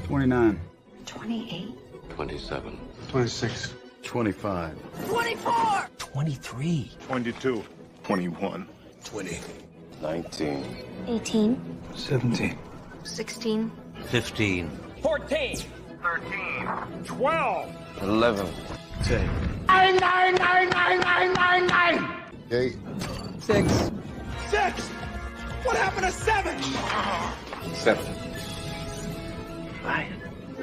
29. 28. 27. 26. 25. 24. 23. 22. 21. 20. 19. 18. 17. 16. 15. 14. 13. 12. 11. 10. 8. 6. 6. What happened to 7? 7. 5.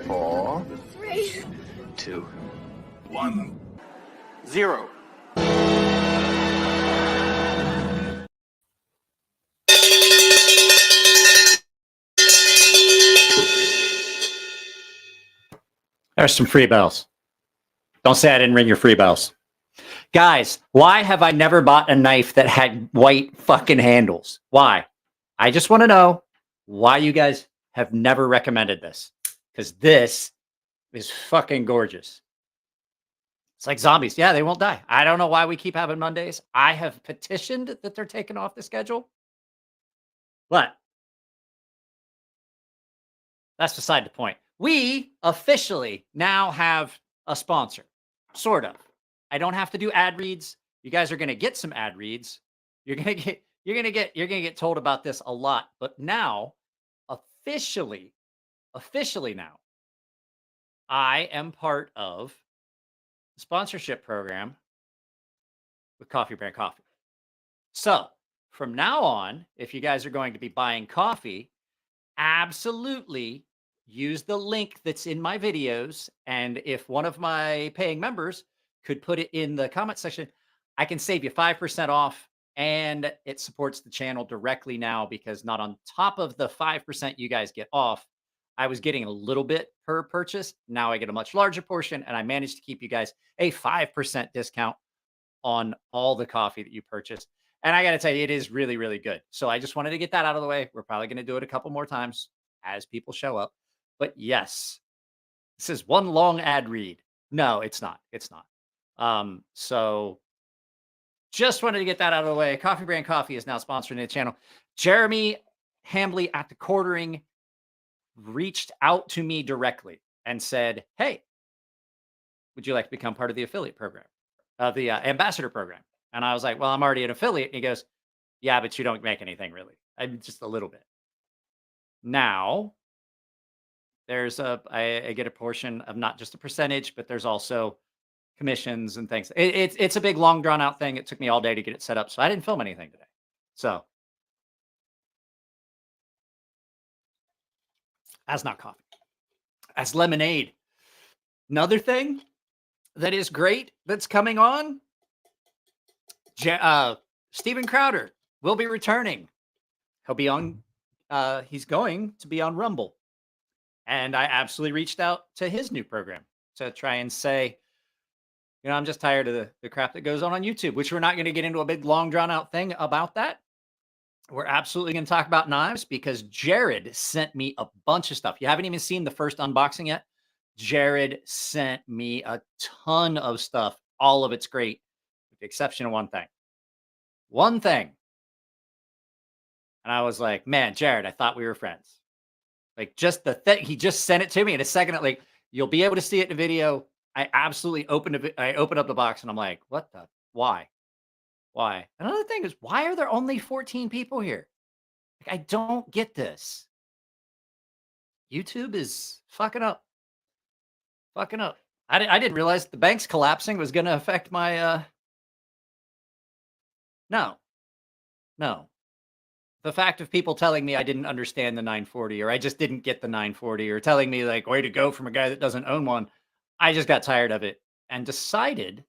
4. 3. 2. 1. 0. There's some free bells. Don't say I didn't ring your free bells. Guys, why have I never bought a knife that had white fucking handles? Why? I just want to know why you guys have never recommended this. Because this is fucking gorgeous. It's like zombies. Yeah, they won't die. I don't know why we keep having Mondays. I have petitioned that they're taken off the schedule. But that's beside the point. We officially now have a sponsor, sort of. I don't have to do ad reads. You guys are going to get some ad reads. You're going to get told about this a lot. But now, officially now, I am part of the sponsorship program with Coffee Brand Coffee. So from now on, if you guys are going to be buying coffee, absolutely use the link that's in my videos. And if one of my paying members could put it in the comment section, I can save you 5% off. And it supports the channel directly now, because not on top of the 5% you guys get off, I was getting a little bit per purchase. Now I get a much larger portion, and I managed to keep you guys a 5% discount on all the coffee that you purchase. And I got to tell you, it is really, really good. So I just wanted to get that out of the way. We're probably going to do it a couple more times as people show up. But yes, this is one long ad read. No, it's not. It's not. So just wanted to get that out of the way. Coffee Brand Coffee is now sponsoring the channel. Jeremy Hambly at the Quartering reached out to me directly and said, hey, would you like to become part of the affiliate program, the ambassador program? And I was like, well, I'm already an affiliate. And he goes, yeah, but you don't make anything really. I'm just a little bit. Now, there's I get a portion of not just a percentage, but there's also commissions and things. It's a big, long, drawn out thing. It took me all day to get it set up, so I didn't film anything today. So that's not coffee. That's lemonade. Another thing that is great that's coming on, Steven Crowder will be returning. He'll be on, he's going to be on Rumble. And I absolutely reached out to his new program to try and say, you know, I'm just tired of the crap that goes on YouTube, which we're not going to get into a big, long, drawn out thing about that. We're absolutely going to talk about knives, because Jared sent me a bunch of stuff. You haven't even seen the first unboxing yet. Jared sent me a ton of stuff. All of it's great, with the exception of one thing. One thing. And I was like, man, Jared, I thought we were friends. Like, just the thing, he just sent it to me in a second. Like, you'll be able to see it in the video. I absolutely opened up the box and I'm like, what the, why? Another thing is, why are there only 14 people here? Like, I don't get this. YouTube is fucking up. I didn't realize the bank's collapsing was going to affect my, no. The fact of people telling me I didn't understand the 940, or I just didn't get the 940, or telling me like, way to go from a guy that doesn't own one. I just got tired of it and decided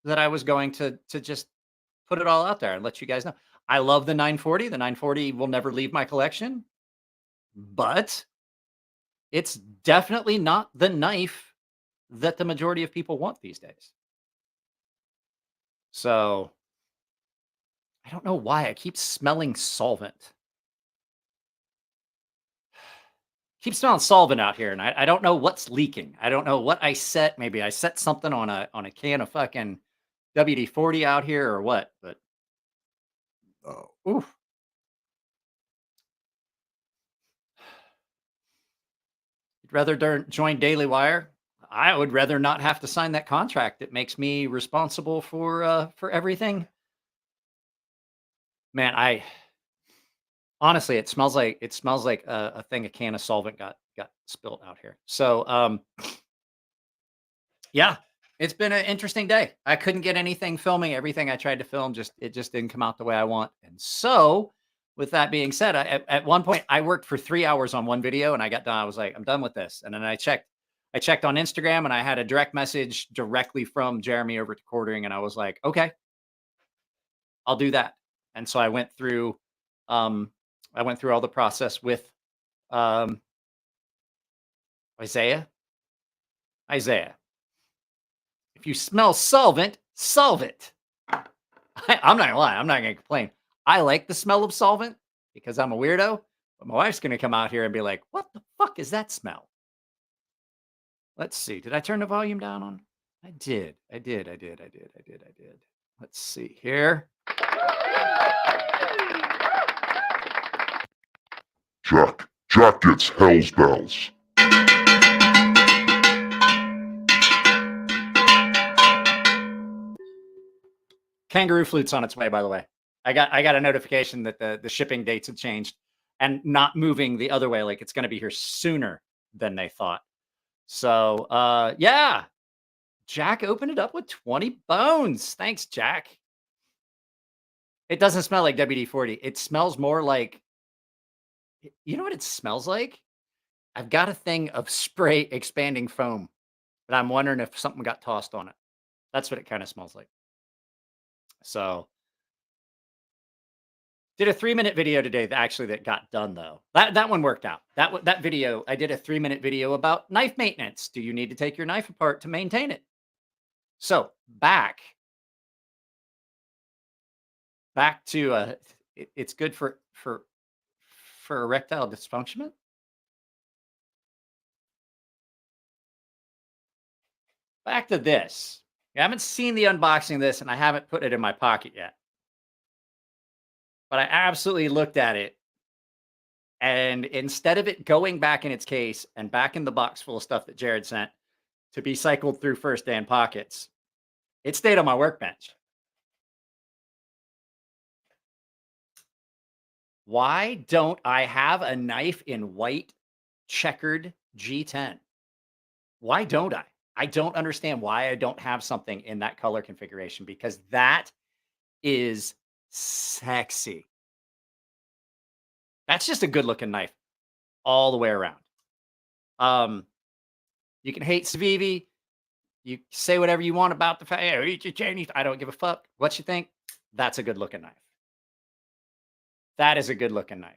that I was going to just put it all out there and let you guys know. I love the 940. The 940 will never leave my collection, but it's definitely not the knife that the majority of people want these days. So I don't know why I keep smelling solvent. Keep smelling solvent out here, and I don't know what's leaking. I don't know what I set. Maybe I set something on a can of fucking WD-40 out here or what, but oh, oof. You'd rather join Daily Wire? I would rather not have to sign that contract that makes me responsible for everything. Man, honestly, it smells like a thing, a can of solvent got spilt out here. So yeah, it's been an interesting day. I couldn't get anything filming. Everything I tried to film it just didn't come out the way I want. And so, with that being said, at one point I worked for 3 hours on one video, and I got done. I was like, I'm done with this. And then I checked on Instagram, and I had a direct message directly from Jeremy over to Quartering, and I was like, okay, I'll do that. And so I went through all the process with Isaiah. If you smell solvent, solve it. I'm not gonna lie. I'm not gonna complain. I like the smell of solvent because I'm a weirdo, but my wife's gonna come out here and be like, what the fuck is that smell? Let's see. Did I turn the volume down on? I did. Let's see here. Jack gets hell's bells. Kangaroo flute's on its way, by the way. I got a notification that the shipping dates had changed and not moving the other way. Like it's going to be here sooner than they thought. So, yeah, Jack opened it up with 20 bones. Thanks, Jack. It doesn't smell like WD-40. It smells more like, you know what it smells like? I've got a thing of spray expanding foam, but I'm wondering if something got tossed on it. That's what it kind of smells like. So, did a 3-minute video today that got done though. That one worked out. That video, I did a 3-minute video about knife maintenance. Do you need to take your knife apart to maintain it? So back to it's good for erectile dysfunction. Back to this. I haven't seen the unboxing of this, and I haven't put it in my pocket yet. But I absolutely looked at it, and instead of it going back in its case and back in the box full of stuff that Jared sent to be cycled through first day in pockets, it stayed on my workbench. Why don't I have a knife in white checkered G10? Why don't I? I don't understand why I don't have something in that color configuration, because that is sexy. That's just a good looking knife all the way around. You can hate Civivi. You say whatever you want about the fact, hey, eat your Chinese. I don't give a fuck what you think. That's a good looking knife. That is a good looking knife.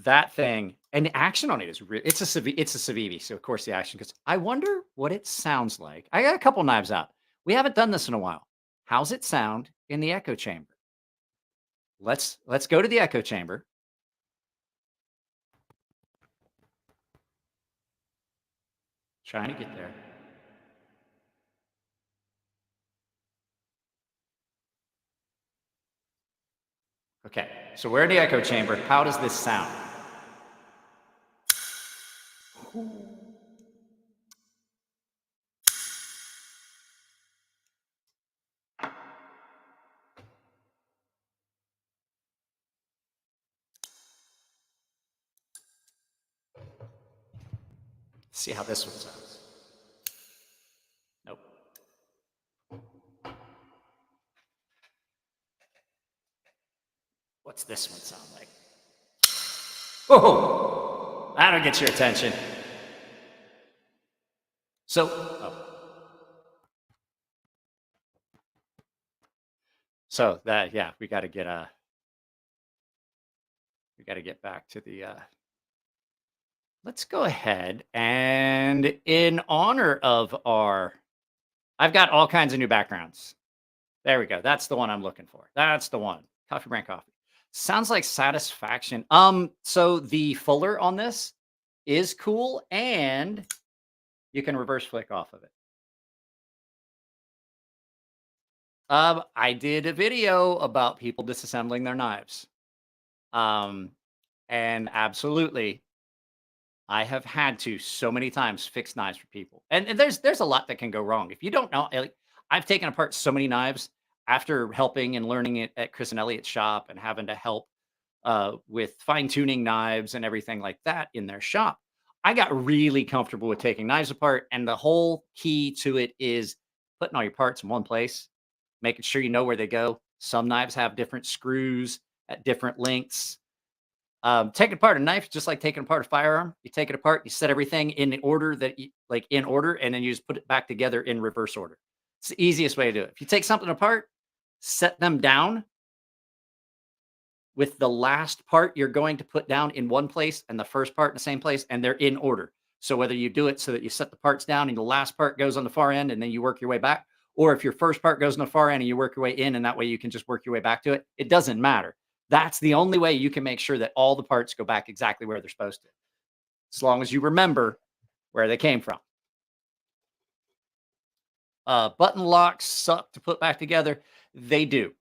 That thing, and the action on it is real. It's a Civivi, so of course the action goes. I wonder what it sounds like. I got a couple knives out. We haven't done this in a while. How's it sound in the echo chamber? Let's go to the echo chamber. Trying to get there. Okay, so we're in the echo chamber. How does this sound? See how this one sounds. Nope. What's this one sound like? Oh, that'll get your attention. So that, yeah, we got to get back to the let's go ahead and in honor of I've got all kinds of new backgrounds. There we go. That's the one I'm looking for. That's the one. Coffee Brand Coffee. Sounds like Satisfaction. So the fuller on this is cool, and you can reverse flick off of it. I did a video about people disassembling their knives. And absolutely, I have had to so many times fix knives for people. And there's a lot that can go wrong. If you don't know, like, I've taken apart so many knives after helping and learning it at Chris and Elliot's shop and having to help with fine tuning knives and everything like that in their shop. I got really comfortable with taking knives apart. And the whole key to it is putting all your parts in one place, making sure you know where they go. Some knives have different screws at different lengths. Taking apart a knife, just like taking apart a firearm. You take it apart, you set everything in the order that you like in order, and then you just put it back together in reverse order. It's the easiest way to do it. If you take something apart, set them down with the last part you're going to put down in one place and the first part in the same place, and they're in order. So whether you do it so that you set the parts down and the last part goes on the far end and then you work your way back, or if your first part goes on the far end and you work your way in and that way you can just work your way back to it, it doesn't matter. That's the only way you can make sure that all the parts go back exactly where they're supposed to, as long as you remember where they came from. Button locks suck to put back together. They do.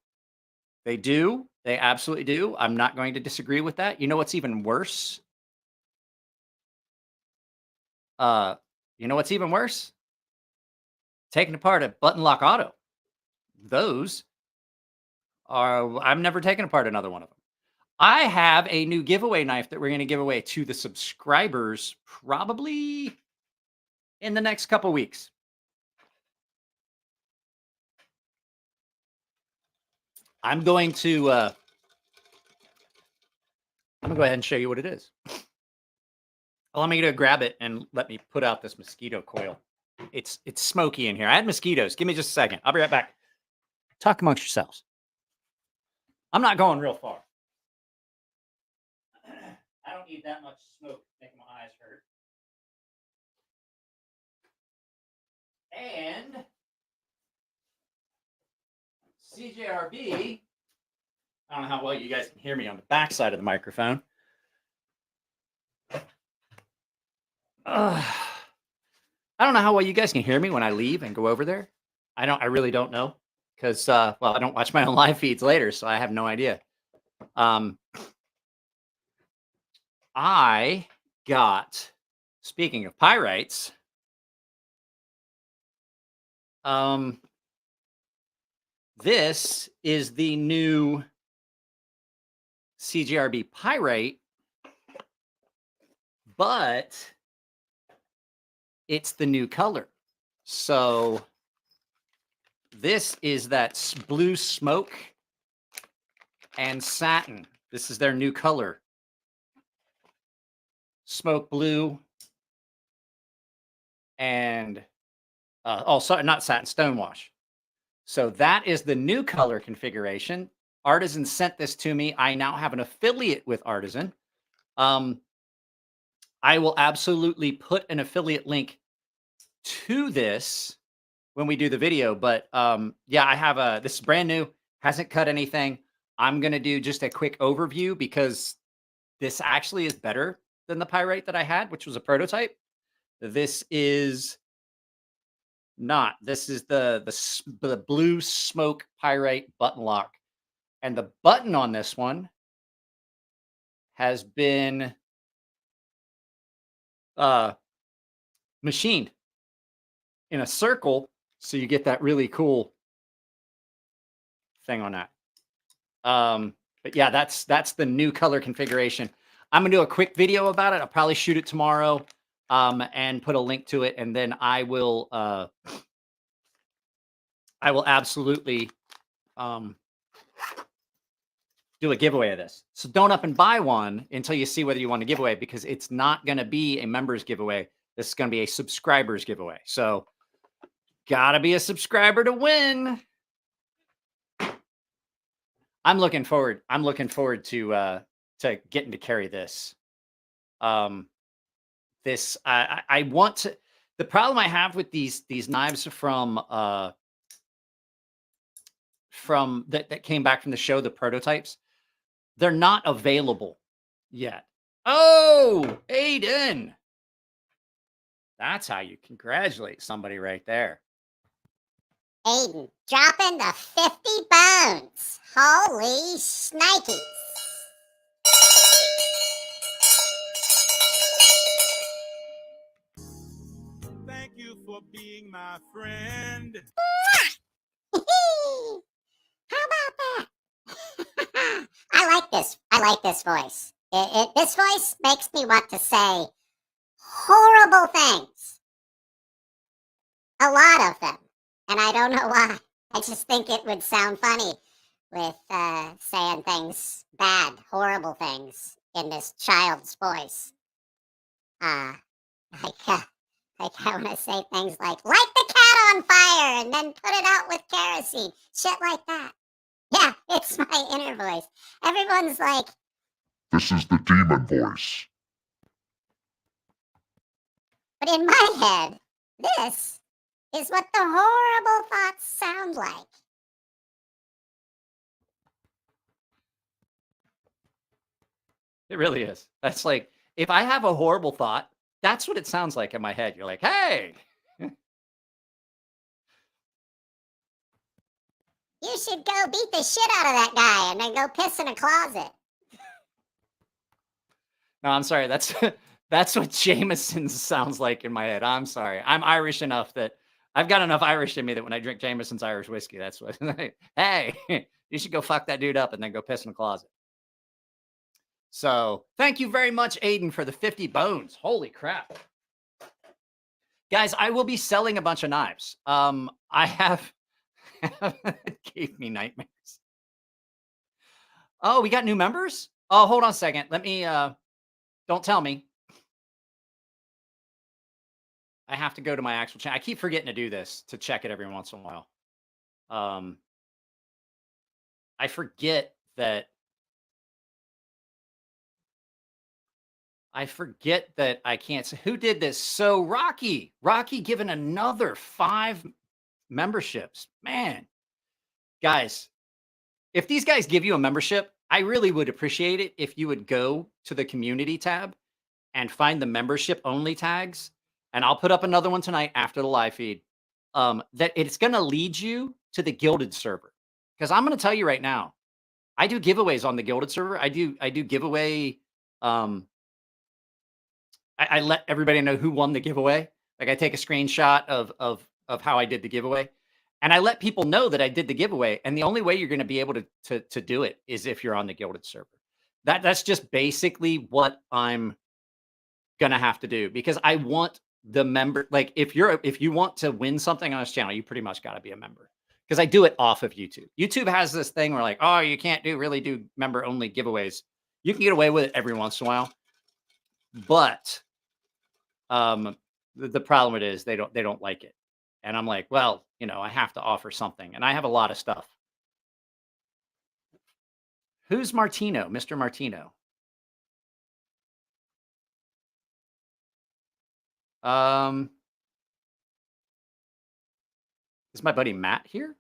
They do. They absolutely do. I'm not going to disagree with that. You know what's even worse? You know what's even worse? Taking apart a button lock auto. Those are, I've never taken apart another one of them. I have a new giveaway knife that we're going to give away to the subscribers probably in the next couple weeks. I'm going to go ahead and show you what it is. Allow me to grab it and let me put out this mosquito coil. It's smoky in here. I had mosquitoes. Give me just a second. I'll be right back. Talk amongst yourselves. I'm not going real far. I don't need that much smoke making my eyes hurt. And CJRB, I don't know how well you guys can hear me on the back side of the microphone. I don't know how well you guys can hear me when I leave and go over there. I really don't know because, well, I don't watch my own live feeds later, so I have no idea. I got, speaking of pyrites, this is the new CGRB pyrite, but it's the new color. So this is that blue smoke and satin. This is their new color. Smoke blue and, oh, sorry, not satin, stonewash. So that is the new color configuration. Artisan sent this to me. I now have an affiliate with Artisan. I will absolutely put an affiliate link to this when we do the video. But yeah, I have this is brand new, hasn't cut anything. I'm going to do just a quick overview because this actually is better than the pyrite that I had, which was a prototype. This is not. This is the blue smoke pyrite button lock. And the button on this one has been machined in a circle, so you get that really cool thing on that. But yeah, that's the new color configuration. I'm gonna do a quick video about it. I'll probably shoot it tomorrow and put a link to it, and then I will absolutely do a giveaway of this. So don't up and buy one until you see whether you want to giveaway, because it's not going to be a members giveaway. This is going to be a subscribers giveaway. So gotta be a subscriber to win. I'm looking forward to getting to carry this. I want to. The problem I have with these knives from that came back from the show, the prototypes, they're not available yet. Oh, Aiden. That's how you congratulate somebody right there. Aiden, dropping the 50 bones. Holy shnikes. being my friend. How about that? I like this. I like this voice. This voice makes me want to say horrible things. A lot of them. And I don't know why. I just think it would sound funny with saying things bad, horrible things in this child's voice. Like I want to say things like, light the cat on fire and then put it out with kerosene. Shit like that. Yeah, it's my inner voice. Everyone's like, This is the demon voice. but in my head, this is what the horrible thoughts sound like. It really is. That's like, if I have a horrible thought, that's what it sounds like in my head. You're like, hey, You should go beat the shit out of that guy and then go piss in a closet. no, I'm sorry. That's that's what Jameson sounds like in my head. I'm sorry. I'm Irish enough that I've got enough Irish in me that when I drink Jameson's Irish whiskey, that's what, hey, you should go fuck that dude up and then go piss in a closet. So thank you very much, Aiden, for the 50 bones. Holy crap. Guys, I will be selling a bunch of knives. I have, it gave me nightmares. Oh, we got new members? Oh, hold on a second. Let me, don't tell me. I have to go to my actual channel. I keep forgetting to do this, to check it every once in a while. I forget that I can't say who did this. So Rocky given another 5 memberships. Man, guys, if these guys give you a membership, I really would appreciate it if you would go to the community tab and find the membership only tags. And I'll put up another one tonight after the live feed. That it's going to lead you to the Gilded server. Because I'm going to tell you right now, I do giveaways on the Gilded server. I do giveaway. I let everybody know who won the giveaway. Like I take a screenshot of how I did the giveaway, and I let people know that I did the giveaway. And the only way you're going to be able to do it is if you're on the Gilded server. That's just basically what I'm gonna have to do, because I want the member. Like if you want to win something on this channel, you pretty much got to be a member. Because I do it off of YouTube. YouTube has this thing where like, oh, you can't really do member only giveaways. You can get away with it every once in a while, but the problem it is they don't like it. And I'm like, well, I have to offer something, and I have a lot of stuff. Who's Martino? Mr. Martino. Is my buddy Matt here?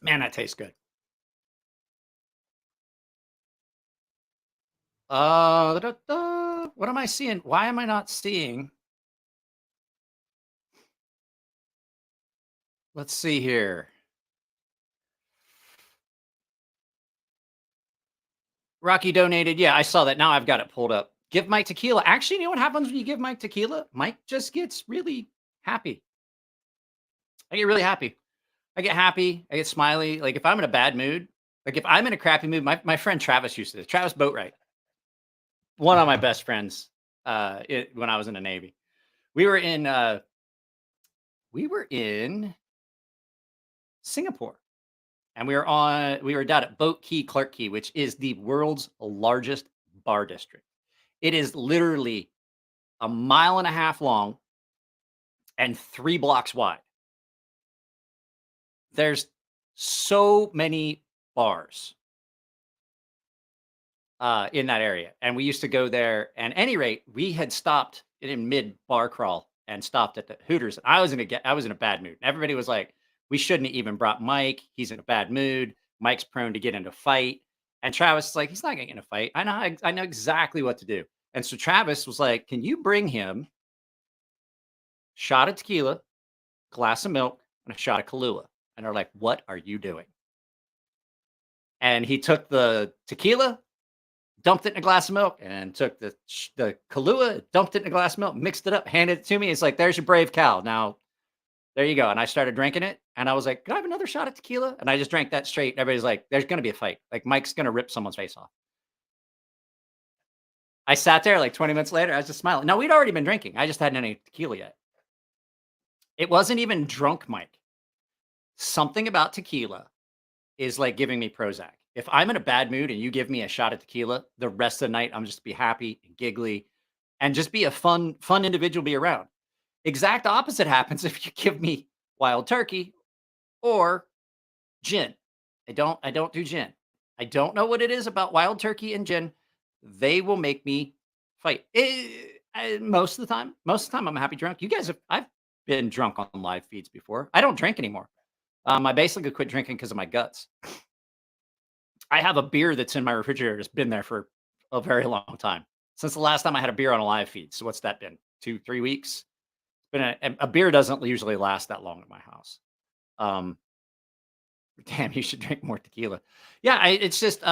Man, that tastes good. What am I seeing? Why am I not seeing? Let's see here. Rocky donated. Yeah, I saw that. Now I've got it pulled up. Give Mike tequila. Actually, you know what happens when you give Mike tequila? Mike just gets really happy. I get really happy. I get happy. I get smiley. Like if I'm in a bad mood, like if I'm in a crappy mood, my friend Travis used to this. Travis Boatwright, one of my best friends when I was in the Navy. We were in Singapore. And we were down at Boat Key, Clark Key, which is the world's largest bar district. It is literally 1.5 miles long and 3 blocks wide. There's so many bars in that area. And we used to go there. And at any rate, we had stopped in mid bar crawl and stopped at the Hooters. I was in a bad mood. Everybody was like, we shouldn't have even brought Mike. He's in a bad mood. Mike's prone to get into a fight. And Travis is like, he's not getting in a fight. I know exactly what to do. And so Travis was like, can you bring him shot of tequila, glass of milk, and a shot of Kahlua? And they're like, what are you doing? And he took the tequila, dumped it in a glass of milk, and took the Kahlua, dumped it in a glass of milk, mixed it up, handed it to me. It's like, there's your brave cow. Now, there you go. And I started drinking it. And I was like, can I have another shot of tequila? And I just drank that straight. Everybody's like, there's going to be a fight. Like, Mike's going to rip someone's face off. I sat there like 20 minutes later. I was just smiling. No, we'd already been drinking. I just hadn't any tequila yet. It wasn't even drunk, Mike. Something about tequila is like giving me Prozac. If I'm in a bad mood and you give me a shot of tequila, the rest of the night, I'm just be happy and giggly and just be a fun individual to be around. Exact opposite happens if you give me wild turkey or gin. I don't do gin. I don't know what it is about wild turkey and gin. They will make me fight. Most of the time, I'm a happy drunk. You guys I've been drunk on live feeds before. I don't drink anymore. I basically quit drinking because of my guts. I have a beer that's in my refrigerator. It's been there for a very long time. Since the last time I had a beer on a live feed. So what's that been? 2-3 weeks? It's been a beer doesn't usually last that long at my house. Damn, you should drink more tequila. Yeah, it's just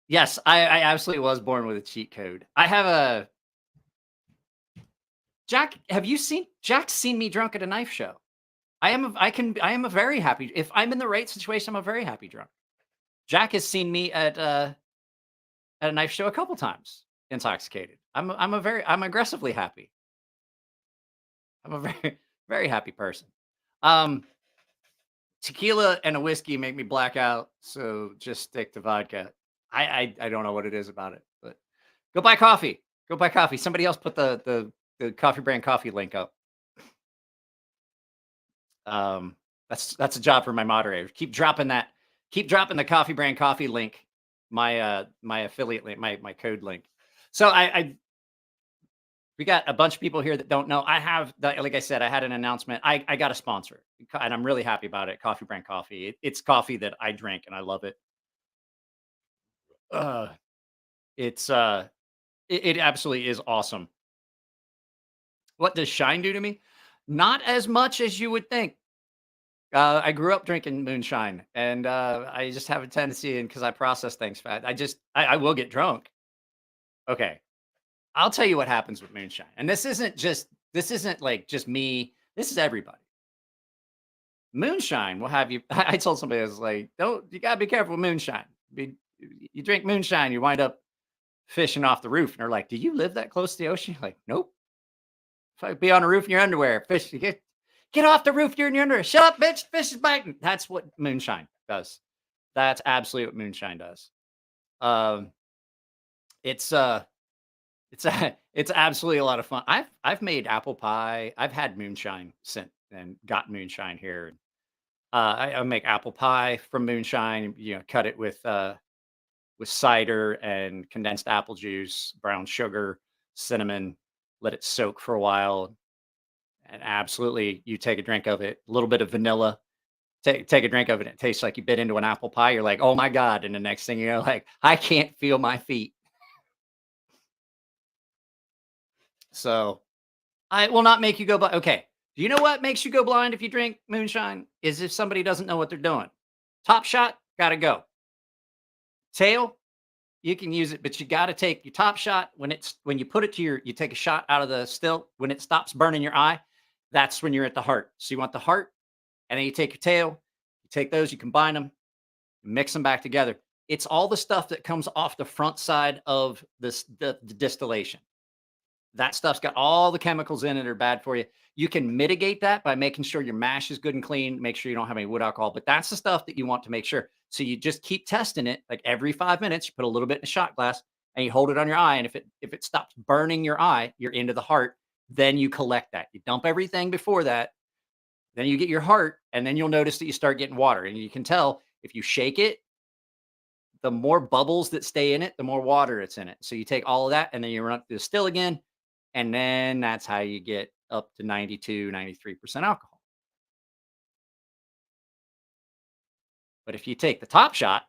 yes, I absolutely was born with a cheat code. I have a Jack. Have you seen Jack's seen me drunk at a knife show? I am a very happy. If I'm in the right situation, I'm a very happy drunk. Jack has seen me at a knife show a couple times, intoxicated. I'm aggressively happy. I'm a very happy person. Tequila and a whiskey make me black out, so just stick to vodka. I don't know what it is about it, but go buy coffee. Go buy coffee. Somebody else put the coffee brand coffee link up. That's a job for my moderator. Keep dropping the coffee brand coffee link, my affiliate link, my code link. So we got a bunch of people here that don't know. Like I said, I had an announcement. I got a sponsor and I'm really happy about it. Coffee brand coffee. It's coffee that I drink and I love it. It absolutely is awesome. What does Shine do to me? Not as much as you would think. I grew up drinking Moonshine, and I just have a tendency, and because I process things fast, I will get drunk. Okay, I'll tell you what happens with Moonshine, and this isn't like just me. This is everybody. Moonshine will have you. I told somebody, I was like, you gotta be careful with Moonshine. You drink Moonshine, you wind up fishing off the roof, and they're like, "Do you live that close to the ocean?" You're like, nope. If I be on a roof in your underwear, fish, you get off the roof, you're in your underwear. Shut up, bitch, fish is biting. That's what Moonshine does. That's absolutely what Moonshine does. It's absolutely a lot of fun. I've made apple pie. I've had Moonshine sent and got Moonshine here. I make apple pie from Moonshine. Cut it with cider and condensed apple juice, brown sugar, cinnamon. Let it soak for a while, and absolutely, you take a drink of it. A little bit of vanilla. Take a drink of it. It tastes like you bit into an apple pie. You're like, oh my god! And the next thing you know, like, I can't feel my feet. So, I will not make you go blind. Okay, do you know what makes you go blind if you drink Moonshine? Is if somebody doesn't know what they're doing. Top shot, gotta go. Tail, you can use it, but you got to take your top shot when you put it to you take a shot out of the still. When it stops burning your eye, that's when you're at the heart. So you want the heart, and then you take your tail, you take those, you combine them, mix them back together. It's all the stuff that comes off the front side of the distillation. That stuff's got all the chemicals in it that are bad for you. You can mitigate that by making sure your mash is good and clean. Make sure you don't have any wood alcohol, but that's the stuff that you want to make sure. So you just keep testing it. Like every 5 minutes, you put a little bit in a shot glass and you hold it on your eye. And if it stops burning your eye, you're into the heart. Then you collect that. You dump everything before that. Then you get your heart, and then you'll notice that you start getting water. And you can tell if you shake it, the more bubbles that stay in it, the more water it's in it. So you take all of that, and then you run up to the still again. And then that's how you get up to 92, 93% alcohol. But if you take the top shot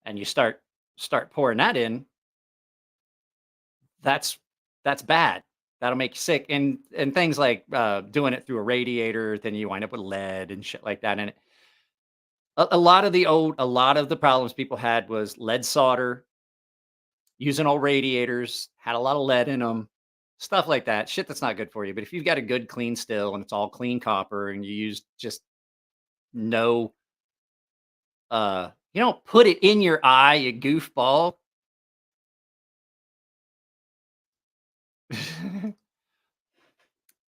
and you start pouring that in, that's bad. That'll make you sick. And things like doing it through a radiator, then you wind up with lead and shit like that in it. A lot of the problems people had was lead solder, using old radiators, had a lot of lead in them, stuff like that. Shit that's not good for you. But if you've got a good clean still and it's all clean copper and you use just no, you don't put it in your eye, you goofball.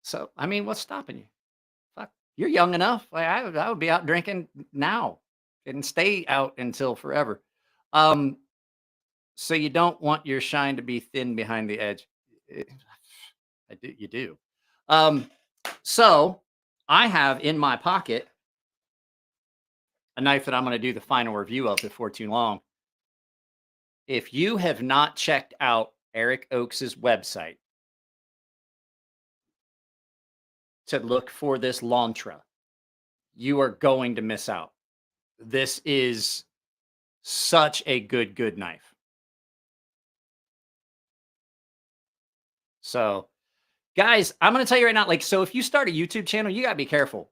So, I mean, what's stopping you? Fuck, you're young enough. Like, I would be out drinking now and stay out until forever. So you don't want your shine to be thin behind the edge. You do. So I have in my pocket a knife that I'm going to do the final review of before too long. If you have not checked out Eric Oakes's website to look for this Lantra, you are going to miss out. This is such a good knife. So, guys, I'm going to tell you right now, like, so if you start a YouTube channel, you got to be careful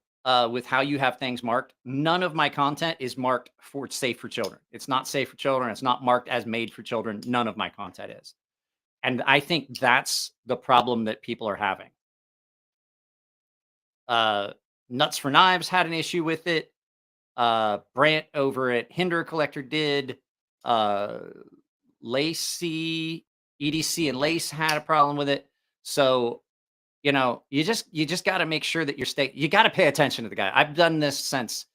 with how you have things marked. None of my content is marked for safe for children. It's not safe for children. It's not marked as made for children. None of my content is. And I think that's the problem that people are having. Nuts for Knives had an issue with it. Brant over at Hinder Collector did. Lacey, EDC and Lace had a problem with it. So, you know, you just got to make sure that you got to pay attention to the guy. I've done this since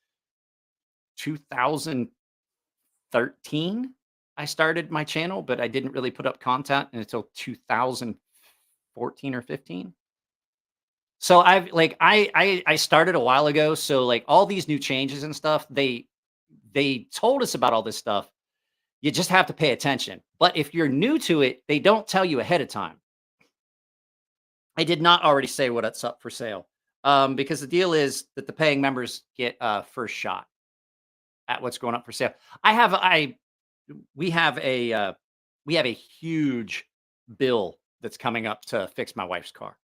2013. I started my channel, but I didn't really put up content until 2014 or 15. So I started a while ago. So like all these new changes and stuff, they told us about all this stuff. You just have to pay attention. But if you're new to it, they don't tell you ahead of time. I did not already say what's up for sale because the deal is that the paying members get first shot at what's going up for sale. We have a huge bill that's coming up to fix my wife's car.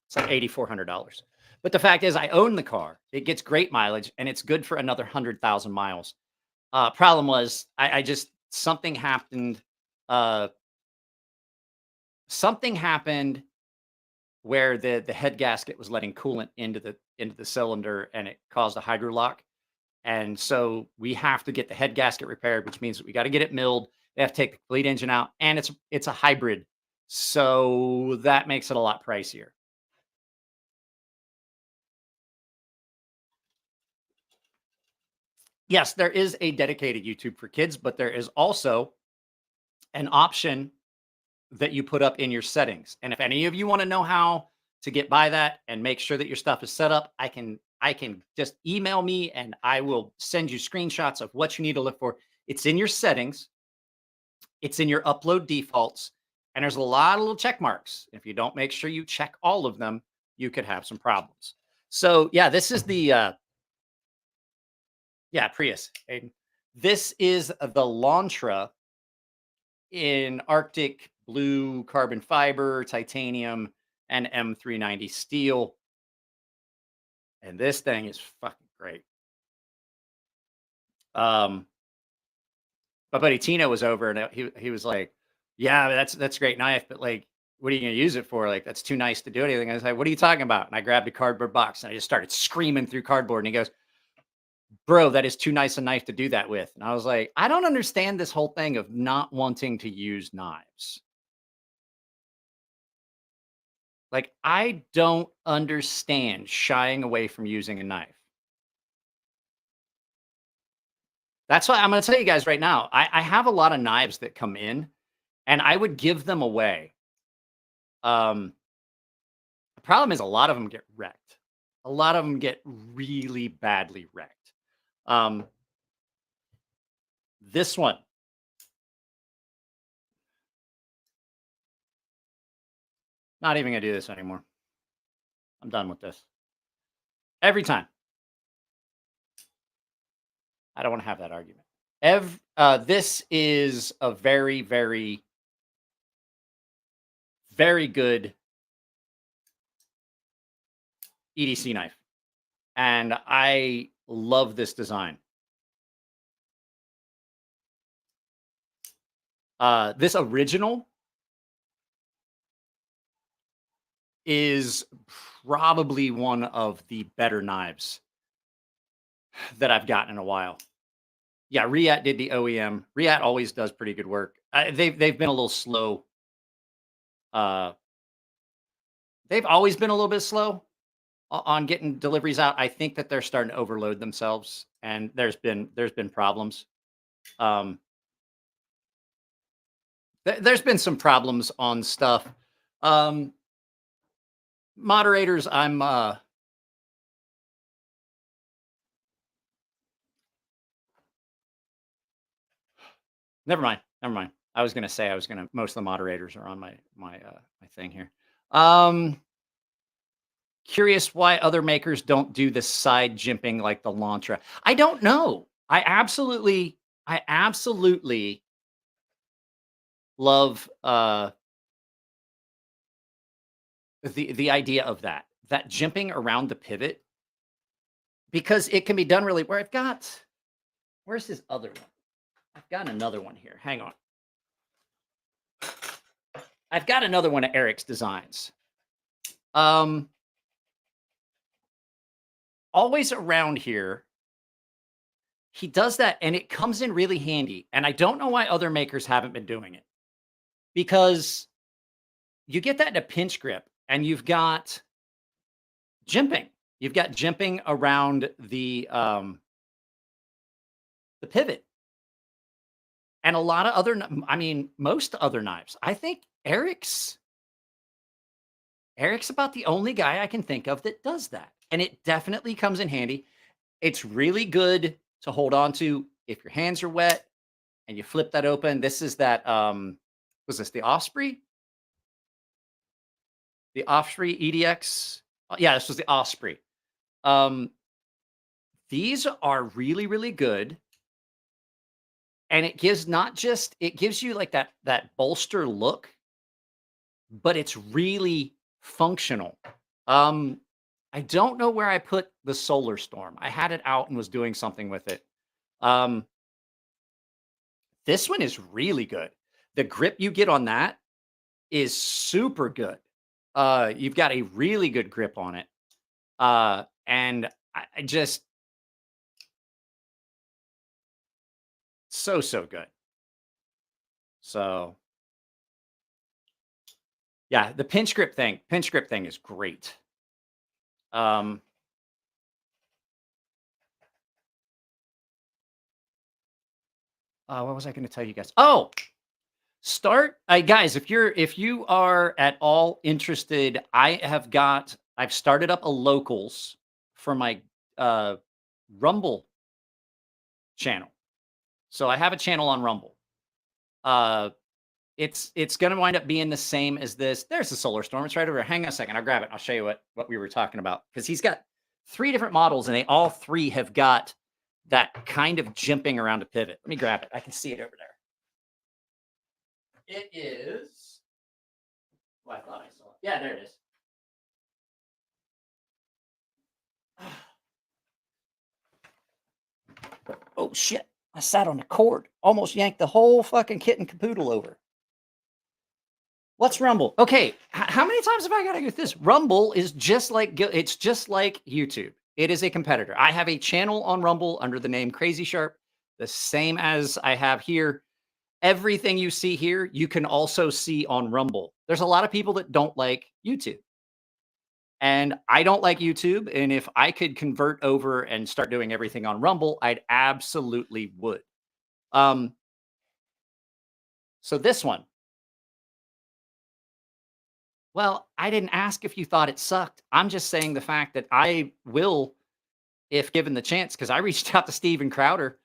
It's like $8,400. But the fact is, I own the car. It gets great mileage, and it's good for another 100,000 miles. Problem was, something happened. Something happened where the head gasket was letting coolant into the cylinder, and it caused a hydrolock. And so we have to get the head gasket repaired, which means that we got to get it milled. They have to take the complete engine out, and it's a hybrid, so that makes it a lot pricier. Yes, there is a dedicated YouTube for kids, but there is also an option that you put up in your settings. And if any of you want to know how to get by that and make sure that your stuff is set up, I can just email me and I will send you screenshots of what you need to look for. It's in your settings. It's in your upload defaults. And there's a lot of little check marks. If you don't make sure you check all of them, you could have some problems. So yeah, this is the Prius. Aiden. This is the Lantra in Arctic blue carbon fiber, titanium, and M390 steel. And this thing is fucking great. My buddy Tino was over and he was like, yeah, that's a great knife, but like, what are you going to use it for? Like, that's too nice to do anything. I was like, what are you talking about? And I grabbed a cardboard box and I just started screaming through cardboard. And he goes, bro, that is too nice a knife to do that with. And I was like, I don't understand this whole thing of not wanting to use knives. Like, I don't understand shying away from using a knife. That's why I'm going to tell you guys right now, I have a lot of knives that come in and I would give them away. The problem is a lot of them get wrecked. A lot of them get really badly wrecked. This one. Not even gonna do this anymore. I'm done with this. Every time. I don't want to have that argument. This is a very, very, very good EDC knife. And I love this design. This original is probably one of the better knives that I've gotten in a while. Yeah, Riat did the OEM. Riat always does pretty good work. They've been a little slow. They've always been a little bit slow on getting deliveries out. I think that they're starting to overload themselves, and there's been problems. There's been some problems on stuff. Moderators, I'm never mind. I was gonna say most of the moderators are on my thing here. Curious why other makers don't do the side jimping like the Lantra. I don't know. I absolutely love the idea of that jimping around the pivot, because it can be done really. Where's this other one? I've got another one here. Hang on. I've got another one of Eric's designs. Always around here, he does that, and it comes in really handy. And I don't know why other makers haven't been doing it, because you get that in a pinch grip, and you've got jimping. You've got jimping around the pivot. And a lot of other, most other knives. I think Eric's about the only guy I can think of that does that. And it definitely comes in handy. It's really good to hold on to if your hands are wet and you flip that open. This is that, was this the Osprey? The Osprey EDX? Yeah, this was the Osprey. These are really, really good. And it gives it gives you like that bolster look, but it's really functional. I don't know where I put the Solar Storm. I had it out and was doing something with it. This one is really good. The grip you get on that is super good. You've got a really good grip on it. And I just, so good. So yeah, the pinch grip thing is great. What was I going to tell you guys? Oh, guys, if you are at all interested, I've started up a locals for my Rumble channel. So I have a channel on Rumble. It's going to wind up being the same as this. There's the Solar Storm. It's right over there. Hang on a second. I'll grab it. I'll show you what we were talking about, because he's got 3 different models, and they all 3 have got that kind of jimping around a pivot. Let me grab it. I can see it over there. It is. Oh, I thought I saw it. Yeah, there it is. Oh shit! I sat on the cord. Almost yanked the whole fucking kit and caboodle over. What's Rumble? Okay, how many times have I got to go with this? Rumble is just like YouTube. It is a competitor. I have a channel on Rumble under the name CrazySharp, the same as I have here. Everything you see here, you can also see on Rumble. There's a lot of people that don't like YouTube. And I don't like YouTube. And if I could convert over and start doing everything on Rumble, I'd absolutely would. So this one. Well, I didn't ask if you thought it sucked. I'm just saying the fact that I will, if given the chance, because I reached out to Steven Crowder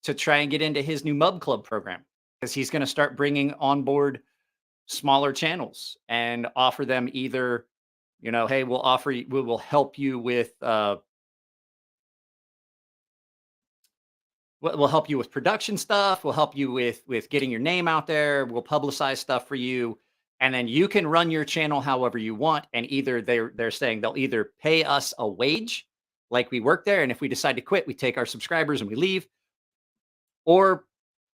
to try and get into his new Mub Club program, because he's going to start bringing on board smaller channels and offer them either, hey, we will help you with, we'll help you with production stuff. We'll help you with getting your name out there. We'll publicize stuff for you. And then you can run your channel however you want. And either they're saying they'll either pay us a wage, like we work there, and if we decide to quit, we take our subscribers and we leave, or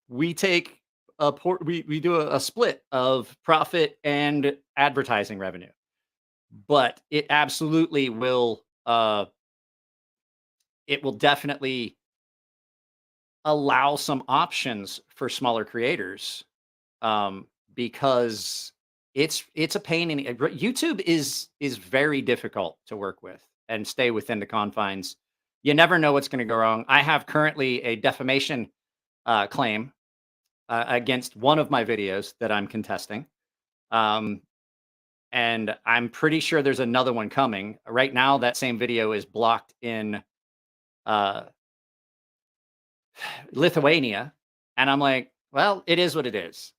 we take we do a split of profit and advertising revenue, but it absolutely will. It will definitely allow some options for smaller creators, because it's a pain in YouTube is very difficult to work with and stay within the confines. You never know what's going to go wrong. I have currently a defamation claim against one of my videos that I'm contesting. And I'm pretty sure there's another one coming. Right now, that same video is blocked in uh, Lithuania. And I'm like, well, it is what it is.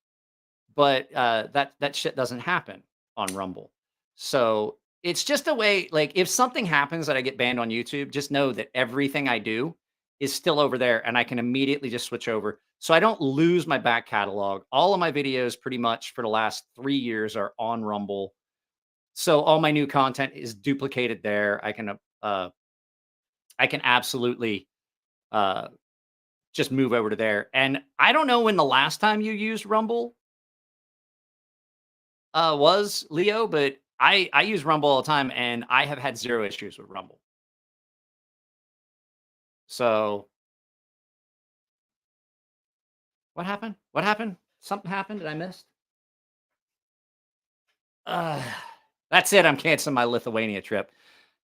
But that shit doesn't happen on Rumble. So it's just a way, like, if something happens that I get banned on YouTube, just know that everything I do is still over there and I can immediately just switch over. So I don't lose my back catalog. All of my videos pretty much for the last 3 years are on Rumble. So all my new content is duplicated there. I can absolutely just move over to there. And I don't know when the last time you used Rumble was, Leo, but I use Rumble all the time and I have had 0 issues with Rumble. So what happened? What happened? Something happened that I missed? That's it. I'm canceling my Lithuania trip.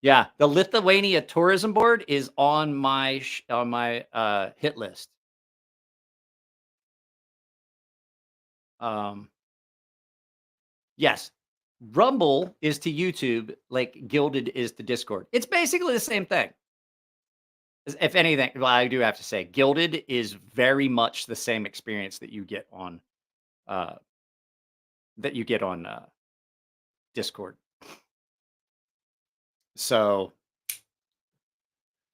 Yeah, the Lithuania tourism board is on my hit list. Yes, Rumble is to YouTube like Gilded is to Discord. It's basically the same thing. If anything, well, I do have to say, Gilded is very much the same experience that you get on Discord. So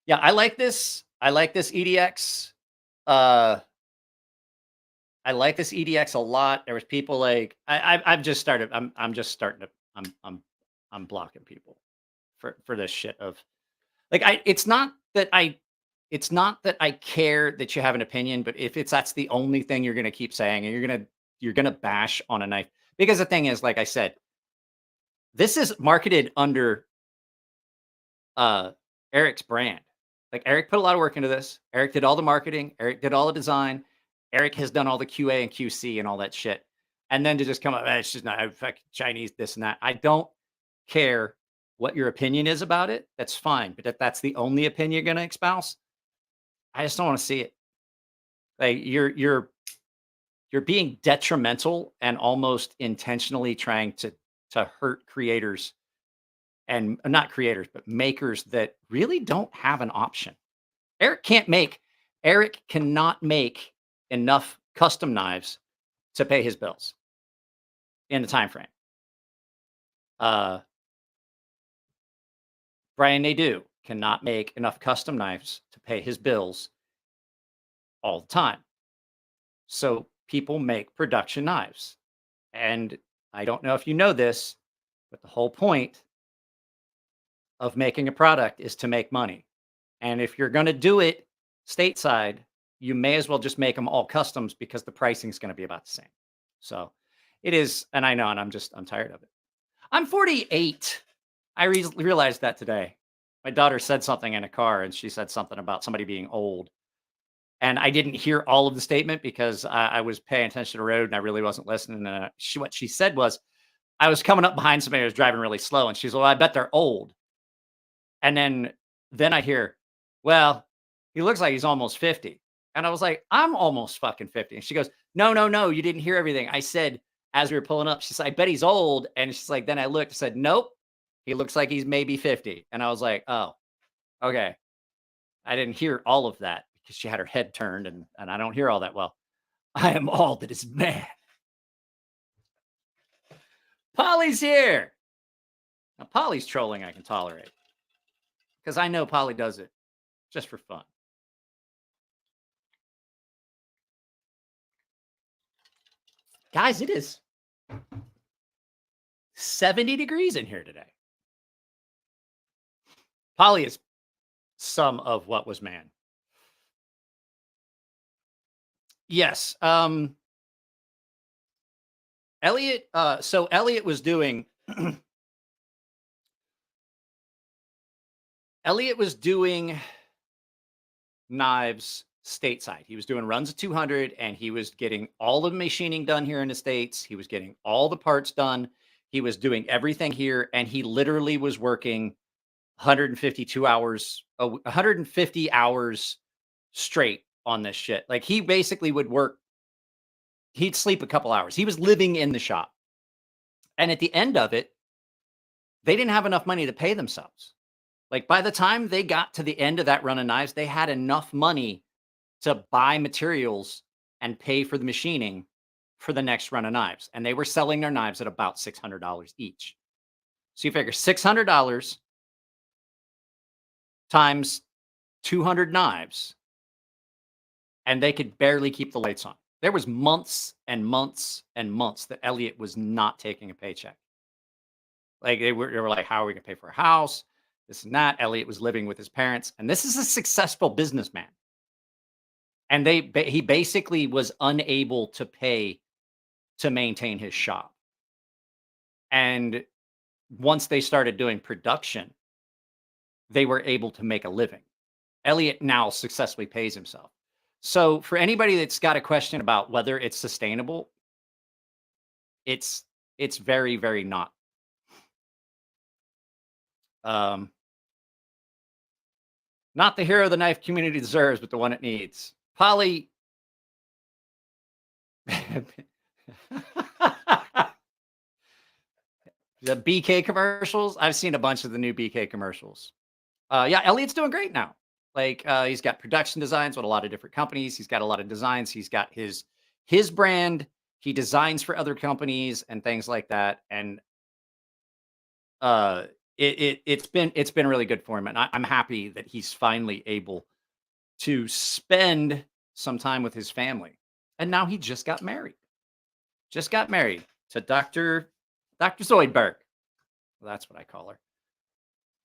yeah, I like this. I like this EDX. I like this EDX a lot. There was people like I've just started. I'm just starting to. I'm blocking people for this shit of like It's not that I care that you have an opinion, but if that's the only thing you're gonna keep saying and you're gonna bash on a knife, because the thing is, like I said, this is marketed under Eric's brand. Like, Eric put a lot of work into this. Eric did all the marketing. Eric did all the design. Eric has done all the QA and QC and all that shit. And then to just come up, it's just not Chinese, this and that. I don't care what your opinion is about it. That's fine. But if that's the only opinion you're going to espouse, I just don't want to see it. Like, you're being detrimental and almost intentionally trying to hurt creators, and not creators, but makers that really don't have an option. Eric cannot make enough custom knives to pay his bills in the time frame. Brian Nadeau cannot make enough custom knives to pay his bills all the time. So people make production knives. And I don't know if you know this, but the whole point of making a product is to make money. And if you're going to do it stateside, you may as well just make them all customs, because the pricing is going to be about the same. So it is. And I know, and I'm tired of it. I'm 48. I realized that today. My daughter said something in a car, and she said something about somebody being old. And I didn't hear all of the statement because I was paying attention to the road and I really wasn't listening. What she said was, I was coming up behind somebody who was driving really slow, and she's, well, I bet they're old. And then I hear, well, he looks like he's almost 50. And I was like, I'm almost fucking 50. And she goes, no, you didn't hear everything. I said, as we were pulling up, she said, I bet he's old. And she's like, then I looked and said, nope, he looks like he's maybe 50. And I was like, oh, okay. I didn't hear all of that because she had her head turned, and I don't hear all that well. I am all that is man. Polly's here. Now, Polly's trolling I can tolerate, because I know Polly does it just for fun. Guys, it is 70 degrees in here today. Polly is some of what was man. Yes. Elliot, so Elliot was doing Elliot was doing knives stateside. He was doing runs of 200 and he was getting all the machining done here in the States. He was getting all the parts done. He was doing everything here and he literally was working 152 hours, 150 hours straight on this shit. Like he basically would work, he'd sleep a couple hours. He was living in the shop. And at the end of it, they didn't have enough money to pay themselves. Like by the time they got to the end of that run of knives, they had enough money to buy materials and pay for the machining for the next run of knives. And they were selling their knives at about $600 each. So you figure $600 times 200 knives, and they could barely keep the lights on. There was months and months and months that Elliot was not taking a paycheck. Like they were like, how are we gonna pay for a house? This and that. Elliot was living with his parents, and this is a successful businessman. And he basically was unable to pay to maintain his shop. And once they started doing production, they were able to make a living. Elliot now successfully pays himself. So for anybody that's got a question about whether it's sustainable, it's very, very not. Not the hero the knife community deserves, but the one it needs. Polly. The BK commercials. I've seen a bunch of the new BK commercials. Yeah, Elliot's doing great now. Like he's got production designs with a lot of different companies. He's got a lot of designs. He's got his brand. He designs for other companies and things like that. And it's been really good for him. And I'm happy that he's finally able to spend some time with his family. And now he just got married. Just got married to Dr. Zoidberg. Well, that's what I call her.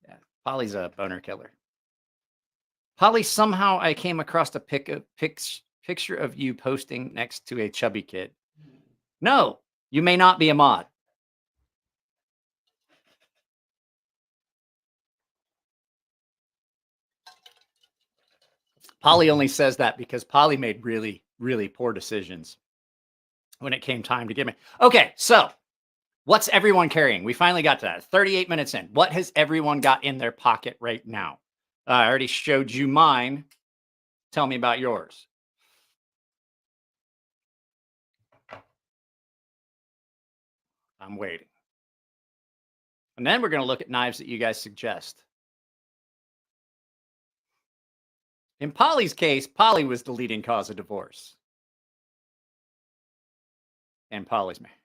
Yeah, Polly's a boner killer. Polly, somehow I came across a picture of you posting next to a chubby kid. No, you may not be a mod. Polly only says that because Polly made really, really poor decisions when it came time to get me. Okay, so what's everyone carrying? We finally got to that. 38 minutes in. What has everyone got in their pocket right now? I already showed you mine. Tell me about yours. I'm waiting. And then we're going to look at knives that you guys suggest. In Polly's case, Polly was the leading cause of divorce. And Polly's married.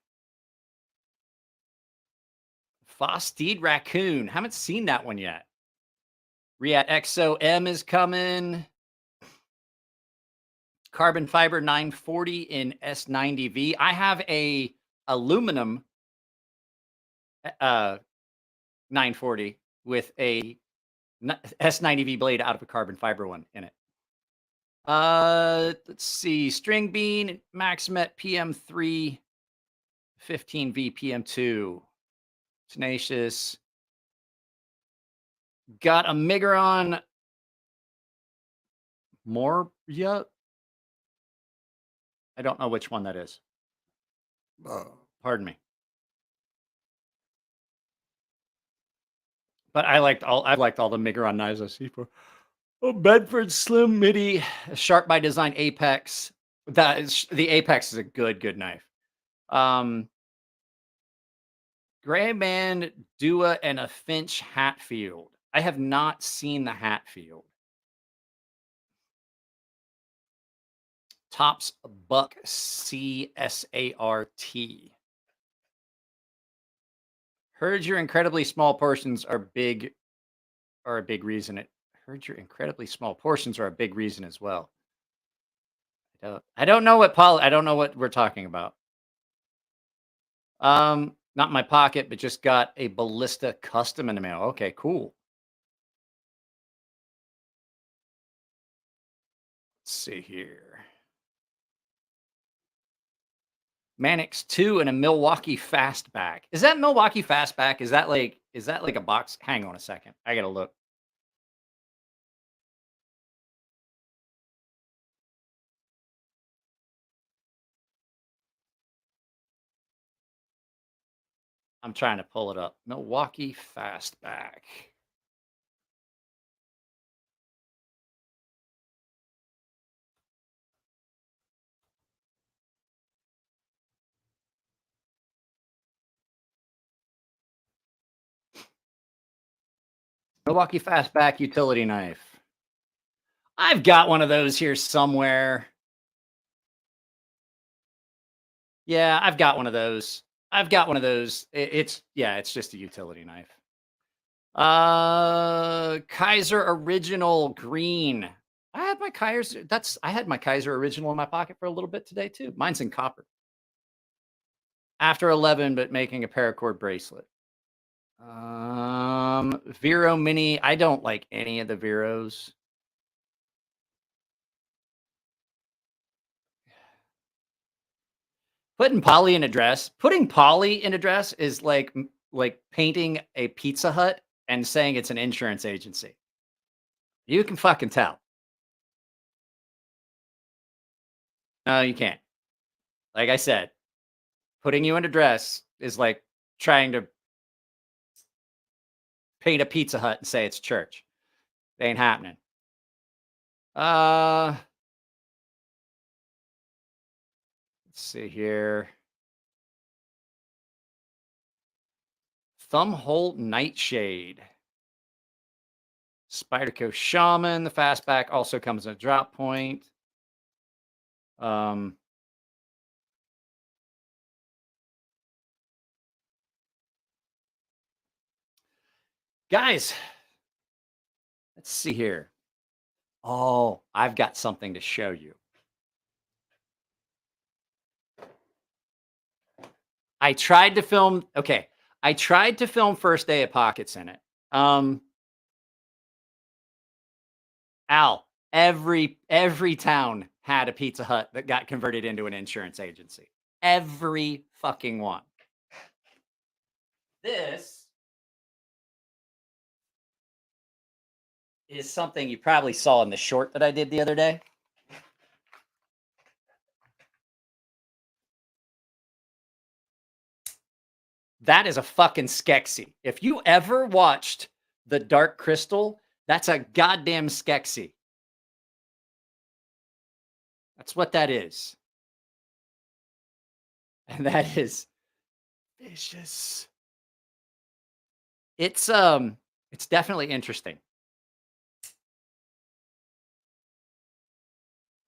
Fosteed Raccoon. Haven't seen that one yet. Riat XOM is coming. Carbon fiber 940 in S90V. I have a aluminum 940 with a S90V blade out of a carbon fiber one in it. Let's see. String Bean, Maximet PM3, 15V PM2. Tenacious. Got a Migron. More yet? I don't know which one that is. Pardon me. But I've liked all the Migron knives I see for. Oh, Bedford Slim MIDI, Sharp by Design Apex. The Apex is a good knife. Gray Man, Dua, and a Finch Hatfield. I have not seen the Hatfield. Tops Buck CSART. Heard your incredibly small portions are a big reason. Heard your incredibly small portions are a big reason as well. I don't know what we're talking about. Not in my pocket, but just got a Ballista custom in the mail. Okay, cool. Let's see here. Mannix 2 and a Milwaukee Fastback. Is that Milwaukee Fastback? Is that like a box? Hang on a second. I gotta look. I'm trying to pull it up. Milwaukee Fastback. Milwaukee Fastback utility knife. I've got one of those here somewhere. Yeah, I've got one of those. It's just a utility knife. Kaiser Original Green. I had my Kaiser Original in my pocket for a little bit today too. Mine's in copper. After 11, but making a paracord bracelet. Vero Mini. I don't like any of the Veros. Putting Polly in a dress is like painting a Pizza Hut and saying it's an insurance agency. You can fucking tell. No, you can't. Like I said, putting you in a dress is like trying to paint a Pizza Hut and say it's church. It ain't happening. Let's see here. Thumbhole Nightshade. Spyderco Shaman. The Fastback also comes in a drop point. Guys, let's see here. Oh, I've got something to show you. I tried to film first day of Pockets in it. Al, every town had a Pizza Hut that got converted into an insurance agency. Every fucking one. This is something you probably saw in the short that I did the other day. That is a fucking Skeksis. If you ever watched The Dark Crystal, that's a goddamn Skeksis. That's what that is. And that is vicious. It's definitely interesting.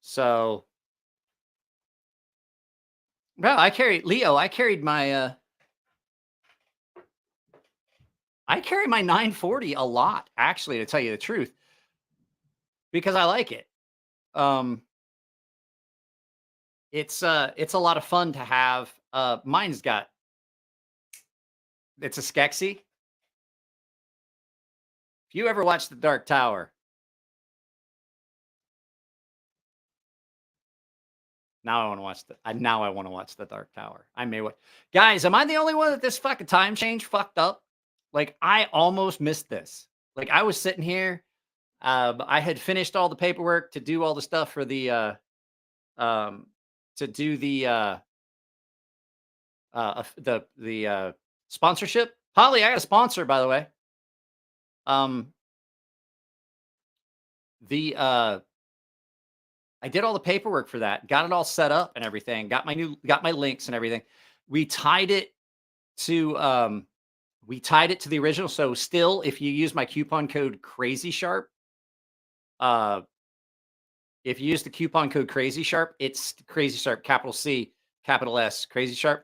So, well, I carried my I carry my 940 a lot, actually, to tell you the truth, because I like it. It's a lot of fun to have. It's a Skeksis. If you ever watch The Dark Tower, now I want to watch The Dark Tower. Guys, am I the only one that this fucking time change fucked up? Like, I almost missed this. Like, I was sitting here. I had finished all the paperwork to do all the stuff for the sponsorship. Holly, I got a sponsor, by the way. I did all the paperwork for that, got it all set up and everything, got my links and everything. We tied it to the original. So still, if you use my coupon code CrazySharp, if you use the coupon code CrazySharp, it's CrazySharp, capital C, capital S, CrazySharp.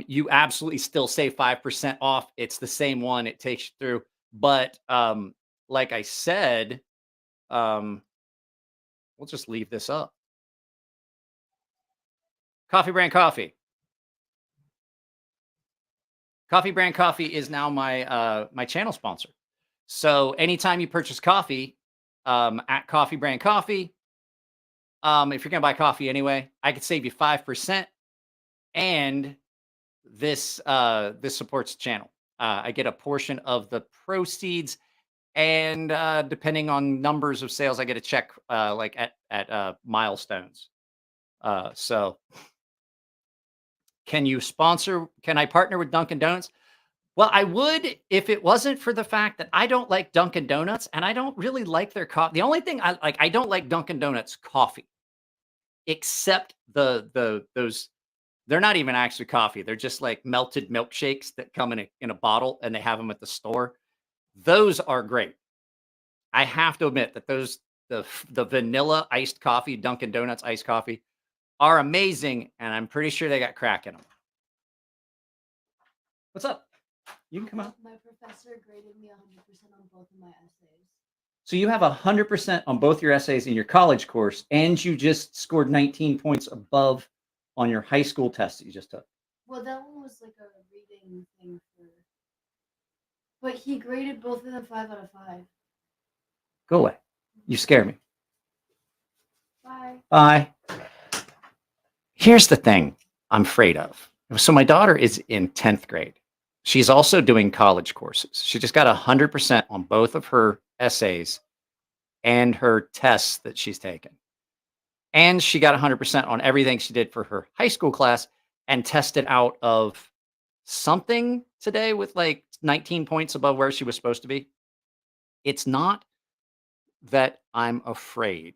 You absolutely still save 5% off. It's the same one. It takes you through. But like I said, we'll just leave this up. Coffee Brand Coffee. Coffee Brand Coffee is now my channel sponsor. So anytime you purchase coffee at Coffee Brand Coffee, if you're going to buy coffee anyway, I could save you 5%. and this this supports the channel. I get a portion of the proceeds, and depending on numbers of sales, I get a check like at milestones. So can you sponsor? Can I partner with Dunkin' Donuts? Well, I would if it wasn't for the fact that I don't like Dunkin' Donuts and I don't really like their coffee. The only thing I like, I don't like Dunkin' Donuts coffee, except those. They're not even actually coffee. They're just like melted milkshakes that come in a bottle, and they have them at the store. Those are great. I have to admit that the vanilla iced coffee, Dunkin' Donuts iced coffee, are amazing, and I'm pretty sure they got crack in them. What's up? You can come out. My professor graded me 100% on both of my essays. So you have 100% on both your essays in your college course, and you just scored 19 points above on your high school test that you just took. Well, that one was like a reading thing for. But he graded both of them 5 out of 5. Go away. You scare me. Bye. Bye. Here's the thing I'm afraid of. So my daughter is in 10th grade. She's also doing college courses. She just got 100% on both of her essays and her tests that she's taken. And she got 100% on everything she did for her high school class and tested out of something today with like 19 points above where she was supposed to be. It's not that I'm afraid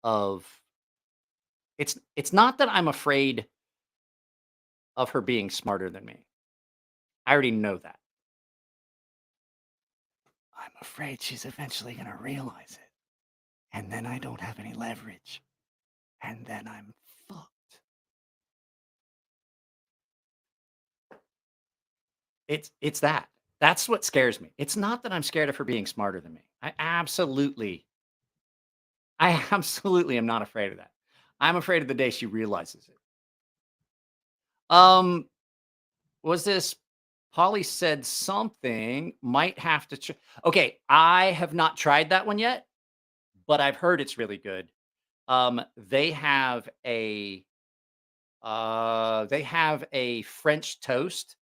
of it's not that I'm afraid of her being smarter than me. I already know that. I'm afraid she's eventually going to realize it. And then I don't have any leverage. And then I'm fucked. It's that. That's what scares me. It's not that I'm scared of her being smarter than me. I absolutely am not afraid of that. I'm afraid of the day she realizes it. Was this Polly said something might have to okay, I have not tried that one yet, but I've heard it's really good. They have a French toast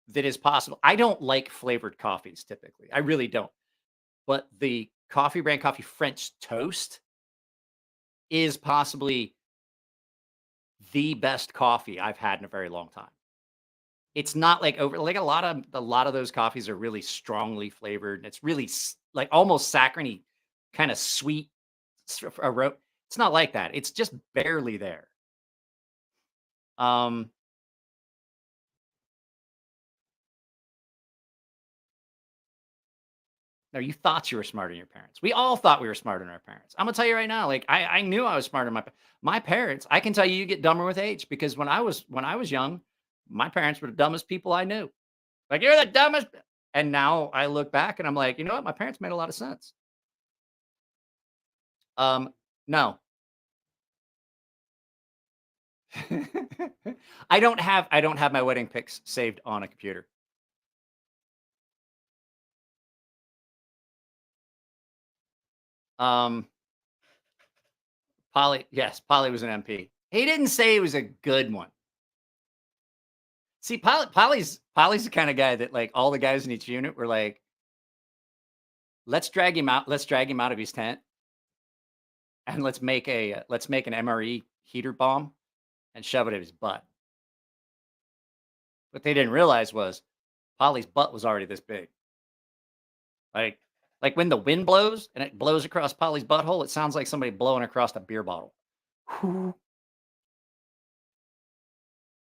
that is possible. I don't like flavored coffees typically. I really don't. But the coffee brand coffee French toast is possibly the best coffee I've had in a very long time. It's not like like a lot of those coffees are really strongly flavored. And it's really like almost saccharine, kind of sweet. It's not like that. It's just barely there. No, you thought you were smarter than your parents. We all thought we were smarter than our parents. I'm gonna tell you right now, like I knew I was smarter than my parents. I can tell you, you get dumber with age because when I was young, my parents were the dumbest people I knew. Like you're the dumbest. And now I look back and I'm like, you know what? My parents made a lot of sense. No. I don't have my wedding pics saved on a computer. Polly, yes, Polly was an MP. He didn't say it was a good one. See, Polly's the kind of guy that like all the guys in each unit were like, let's drag him out of his tent and let's make an MRE heater bomb and shove it in his butt. What they didn't realize was Polly's butt was already this big. Like when the wind blows and it blows across Polly's butthole, it sounds like somebody blowing across a beer bottle.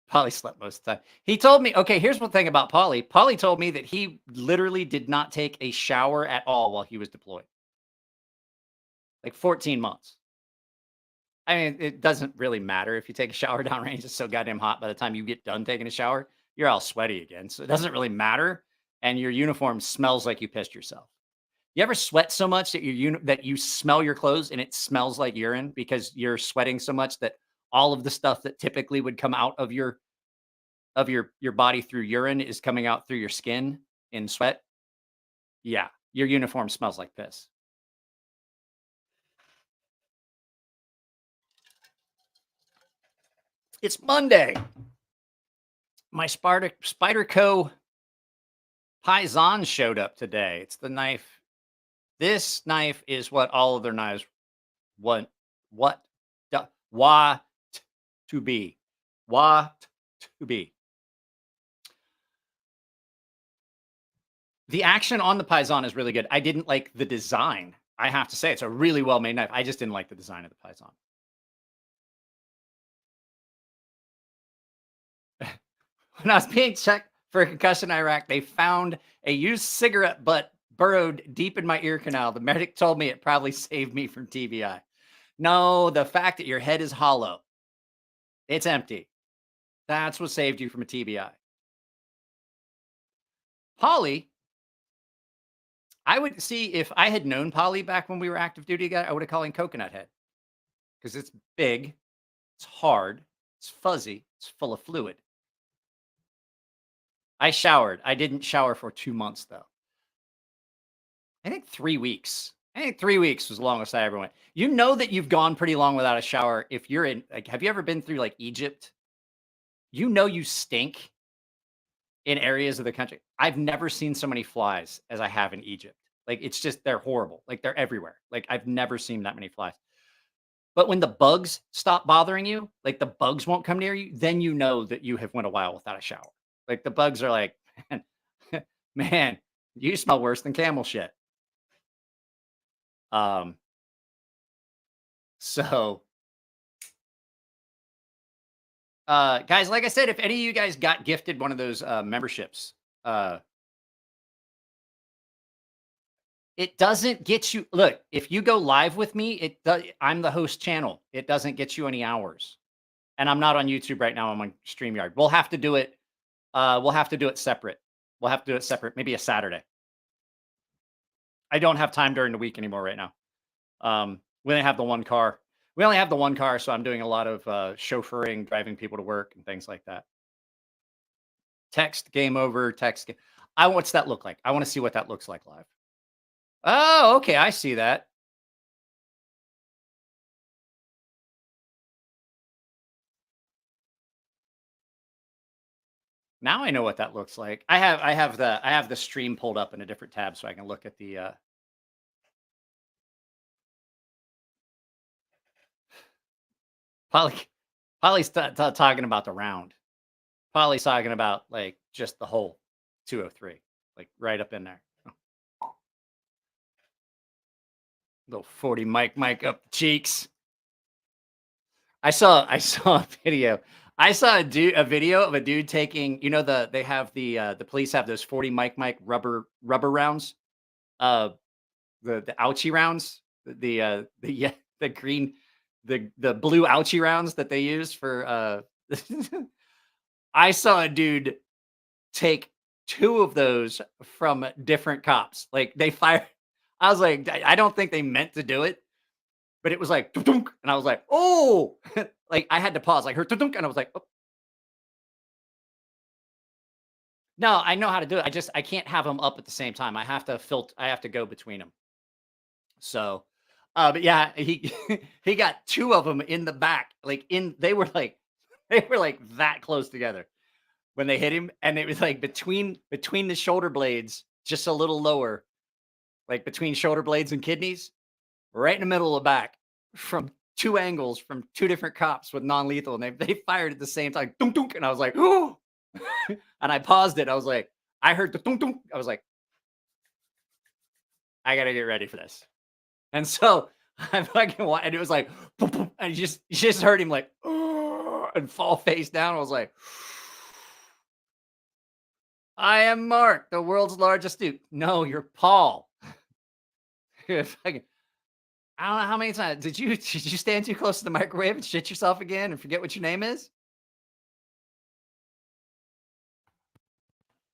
Polly slept most of the time. He told me, okay, here's one thing about Polly. Polly told me that he literally did not take a shower at all while he was deployed. Like 14 months. I mean, it doesn't really matter if you take a shower downrange. It's so goddamn hot by the time you get done taking a shower, you're all sweaty again. So it doesn't really matter. And your uniform smells like you pissed yourself. You ever sweat so much that you smell your clothes and it smells like urine because you're sweating so much that all of the stuff that typically would come out of your body through urine is coming out through your skin in sweat? Yeah, your uniform smells like piss. It's Monday. My Spyderco Paisan showed up today. It's the knife. This knife is what all of their knives want. To be. To be. The action on the Paisan is really good. I didn't like the design. I have to say, it's a really well-made knife. I just didn't like the design of the Paisan. When I was being checked for a concussion in Iraq, they found a used cigarette butt burrowed deep in my ear canal. The medic told me it probably saved me from TBI. No, the fact that your head is hollow, it's empty. That's what saved you from a TBI. Polly, I would see if I had known Polly back when we were active duty together, I would have called him Coconut Head because it's big, it's hard, it's fuzzy, it's full of fluid. I showered. I didn't shower for 2 months, though. I think 3 weeks. I think 3 weeks was the longest I ever went. You know that you've gone pretty long without a shower if you're in, like, have you ever been through, like, Egypt? You know you stink in areas of the country. I've never seen so many flies as I have in Egypt. Like, it's just, they're horrible. Like, they're everywhere. Like, I've never seen that many flies. But when the bugs stop bothering you, like the bugs won't come near you, then you know that you have went a while without a shower. Like the bugs are like, man, you smell worse than camel shit. So, guys, like I said, if any of you guys got gifted one of those memberships, it doesn't get you. Look, if you go live with me, I'm the host channel. It doesn't get you any hours, and I'm not on YouTube right now. I'm on StreamYard. We'll have to do it. We'll have to do it separate. We'll have to do it separate. Maybe a Saturday. I don't have time during the week anymore right now. We only have the one car. We only have the one car, so I'm doing a lot of chauffeuring, driving people to work, and things like that. Text game over. Text. What's that look like? I want to see what that looks like live. Oh, okay. I see that. Now I know what that looks like. I have the stream pulled up in a different tab so I can look at the Polly's talking about the round. Polly's talking about like just the whole 203, like right up in there. Little 40 mic up the cheeks. I saw a video. I saw a video of a dude taking, you know, they have the police have those 40 mic rubber rounds, the ouchie rounds, the green, the blue ouchie rounds that they use for. I saw a dude take 2 of those from different cops. Like they fired. I was like, I don't think they meant to do it, but it was like, and I was like, oh, like I had to pause. Like, heard, and I was like, oh. No, I know how to do it. I can't have them up at the same time. I have to filter. I have to go between them. So, but yeah, he he got 2 of them in the back. Like they were like that close together when they hit him, and it was like between the shoulder blades, just a little lower, like between shoulder blades and kidneys, right in the middle of the back, from 2 angles, from 2 different cops with non-lethal, and they fired at the same time, dunk, dunk, and I was like, oh, and I paused it. I was like, I heard the dunk, dunk. I was like, I gotta get ready for this. And so I fucking watched, and it was like, boom, boom, and you just heard him like, oh, and fall face down. I was like, I am Mark, the world's largest dude. No, you're Paul. I don't know how many times did you stand too close to the microwave and shit yourself again and forget what your name is?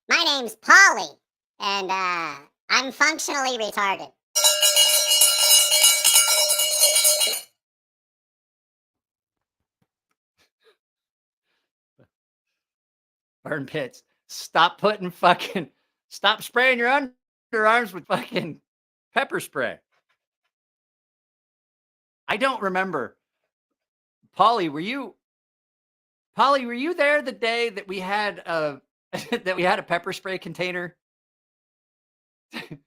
My name's Polly, and I'm functionally retarded. Burn pits. Stop spraying your underarms with fucking pepper spray. I don't remember. Polly, were you Polly, were you there the day that we had that we had a pepper spray container? Were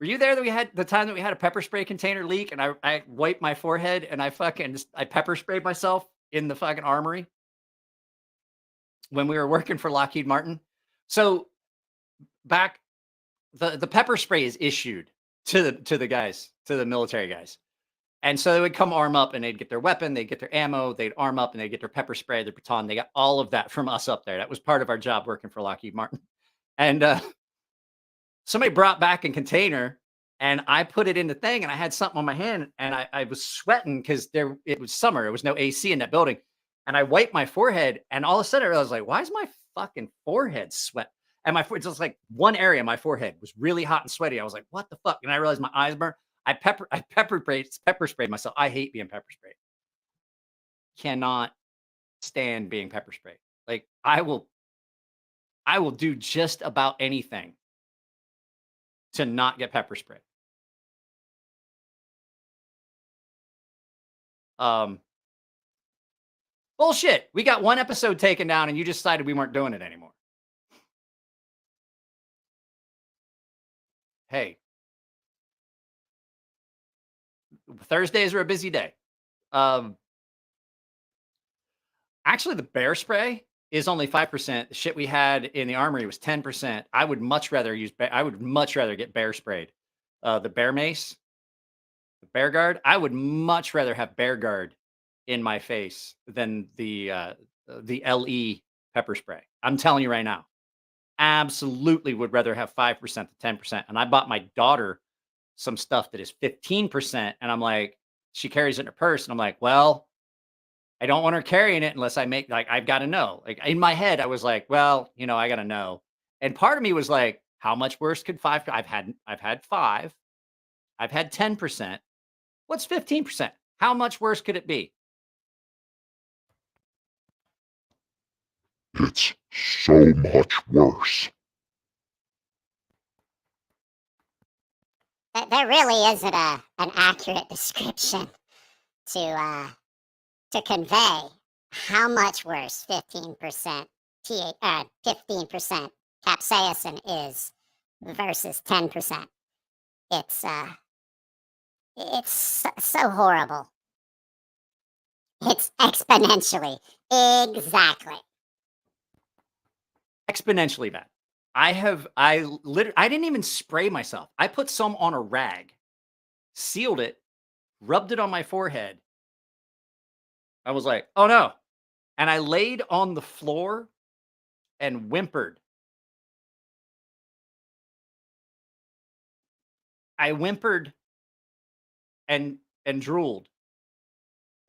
you there that we had the time that we had a pepper spray container leak and I wiped my forehead and I pepper sprayed myself in the fucking armory when we were working for Lockheed Martin? So back the pepper spray is issued to the guys, to the military guys. And so they would come arm up and they'd get their weapon, they'd get their ammo, they'd arm up and they'd get their pepper spray, their baton. They got all of that from us up there. That was part of our job working for Lockheed Martin. And somebody brought back a container and I put it in the thing and I had something on my hand and I was sweating because it was summer. There was no AC in that building. And I wiped my forehead and all of a sudden I realized, like, why is my fucking forehead sweat? And my forehead, just like one area of my forehead was really hot and sweaty. I was like, what the fuck? And I realized my eyes burned. I pepper sprayed myself. I hate being pepper sprayed. Cannot stand being pepper sprayed. Like I will do just about anything to not get pepper sprayed. Bullshit. We got one episode taken down and you decided we weren't doing it anymore. Hey. Thursdays are a busy day. Actually, the bear spray is only 5%. The shit we had in the armory was 10%. I would much rather get bear sprayed. The bear mace, the bear guard. I would much rather have bear guard in my face than the LE pepper spray. I'm telling you right now. Absolutely would rather have 5% to 10%. And I bought my daughter some stuff that is 15%. And I'm like, she carries it in her purse. And I'm like, well, I don't want her carrying it unless I've got to know. Like in my head, I was like, well, I got to know. And part of me was like, how much worse could 5? I've had 5. I've had 10%. What's 15%? How much worse could it be? It's so much worse. There really isn't an accurate description to convey how much worse 15% 15% capsaicin is versus 10%. It's so horrible. It's exponentially. Exactly. Exponentially bad. I didn't even spray myself. I put some on a rag, sealed it, rubbed it on my forehead. I was like, oh no. And I laid on the floor and whimpered. I whimpered and drooled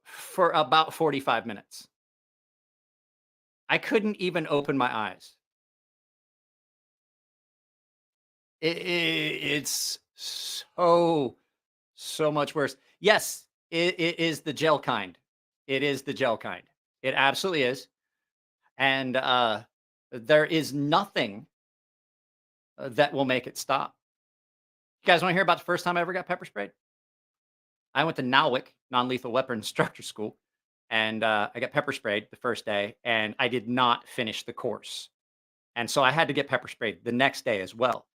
for about 45 minutes. I couldn't even open my eyes. It's so much worse. Yes, it is the gel kind. It is the gel kind. It absolutely is. And there is nothing that will make it stop. You guys want to hear about the first time I ever got pepper sprayed? I went to NAWIC, Non-Lethal Weapon Instructor School, and I got pepper sprayed the first day, and I did not finish the course. And so I had to get pepper sprayed the next day as well.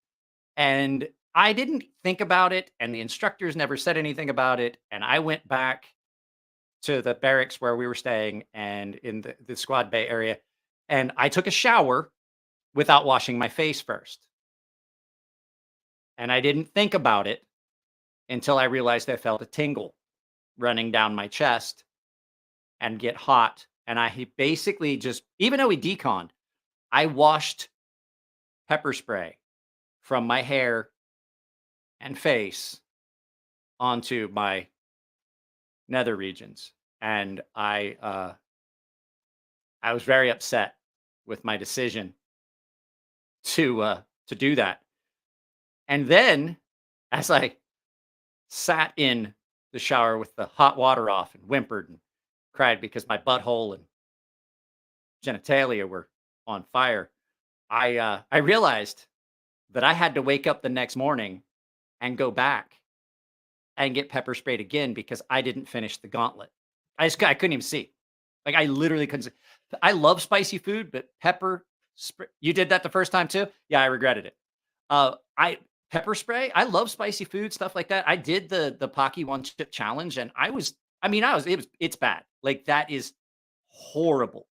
And I didn't think about it, and the instructors never said anything about it. And I went back to the barracks where we were staying and in the squad bay area, and I took a shower without washing my face first. And I didn't think about it until I realized I felt a tingle running down my chest and get hot. And I basically just, even though we deconned, I washed pepper spray from my hair and face onto my nether regions. And I was very upset with my decision to do that. And then as I sat in the shower with the hot water off and whimpered and cried because my butthole and genitalia were on fire, I realized that I had to wake up the next morning and go back and get pepper sprayed again because I didn't finish the gauntlet. I couldn't even see. Like I literally couldn't see. I love spicy food, but pepper spray. You did that the first time too? Yeah, I regretted it. I pepper spray. I love spicy food, stuff like that. I did the Pocky one chip challenge, and it's bad. Like that is horrible.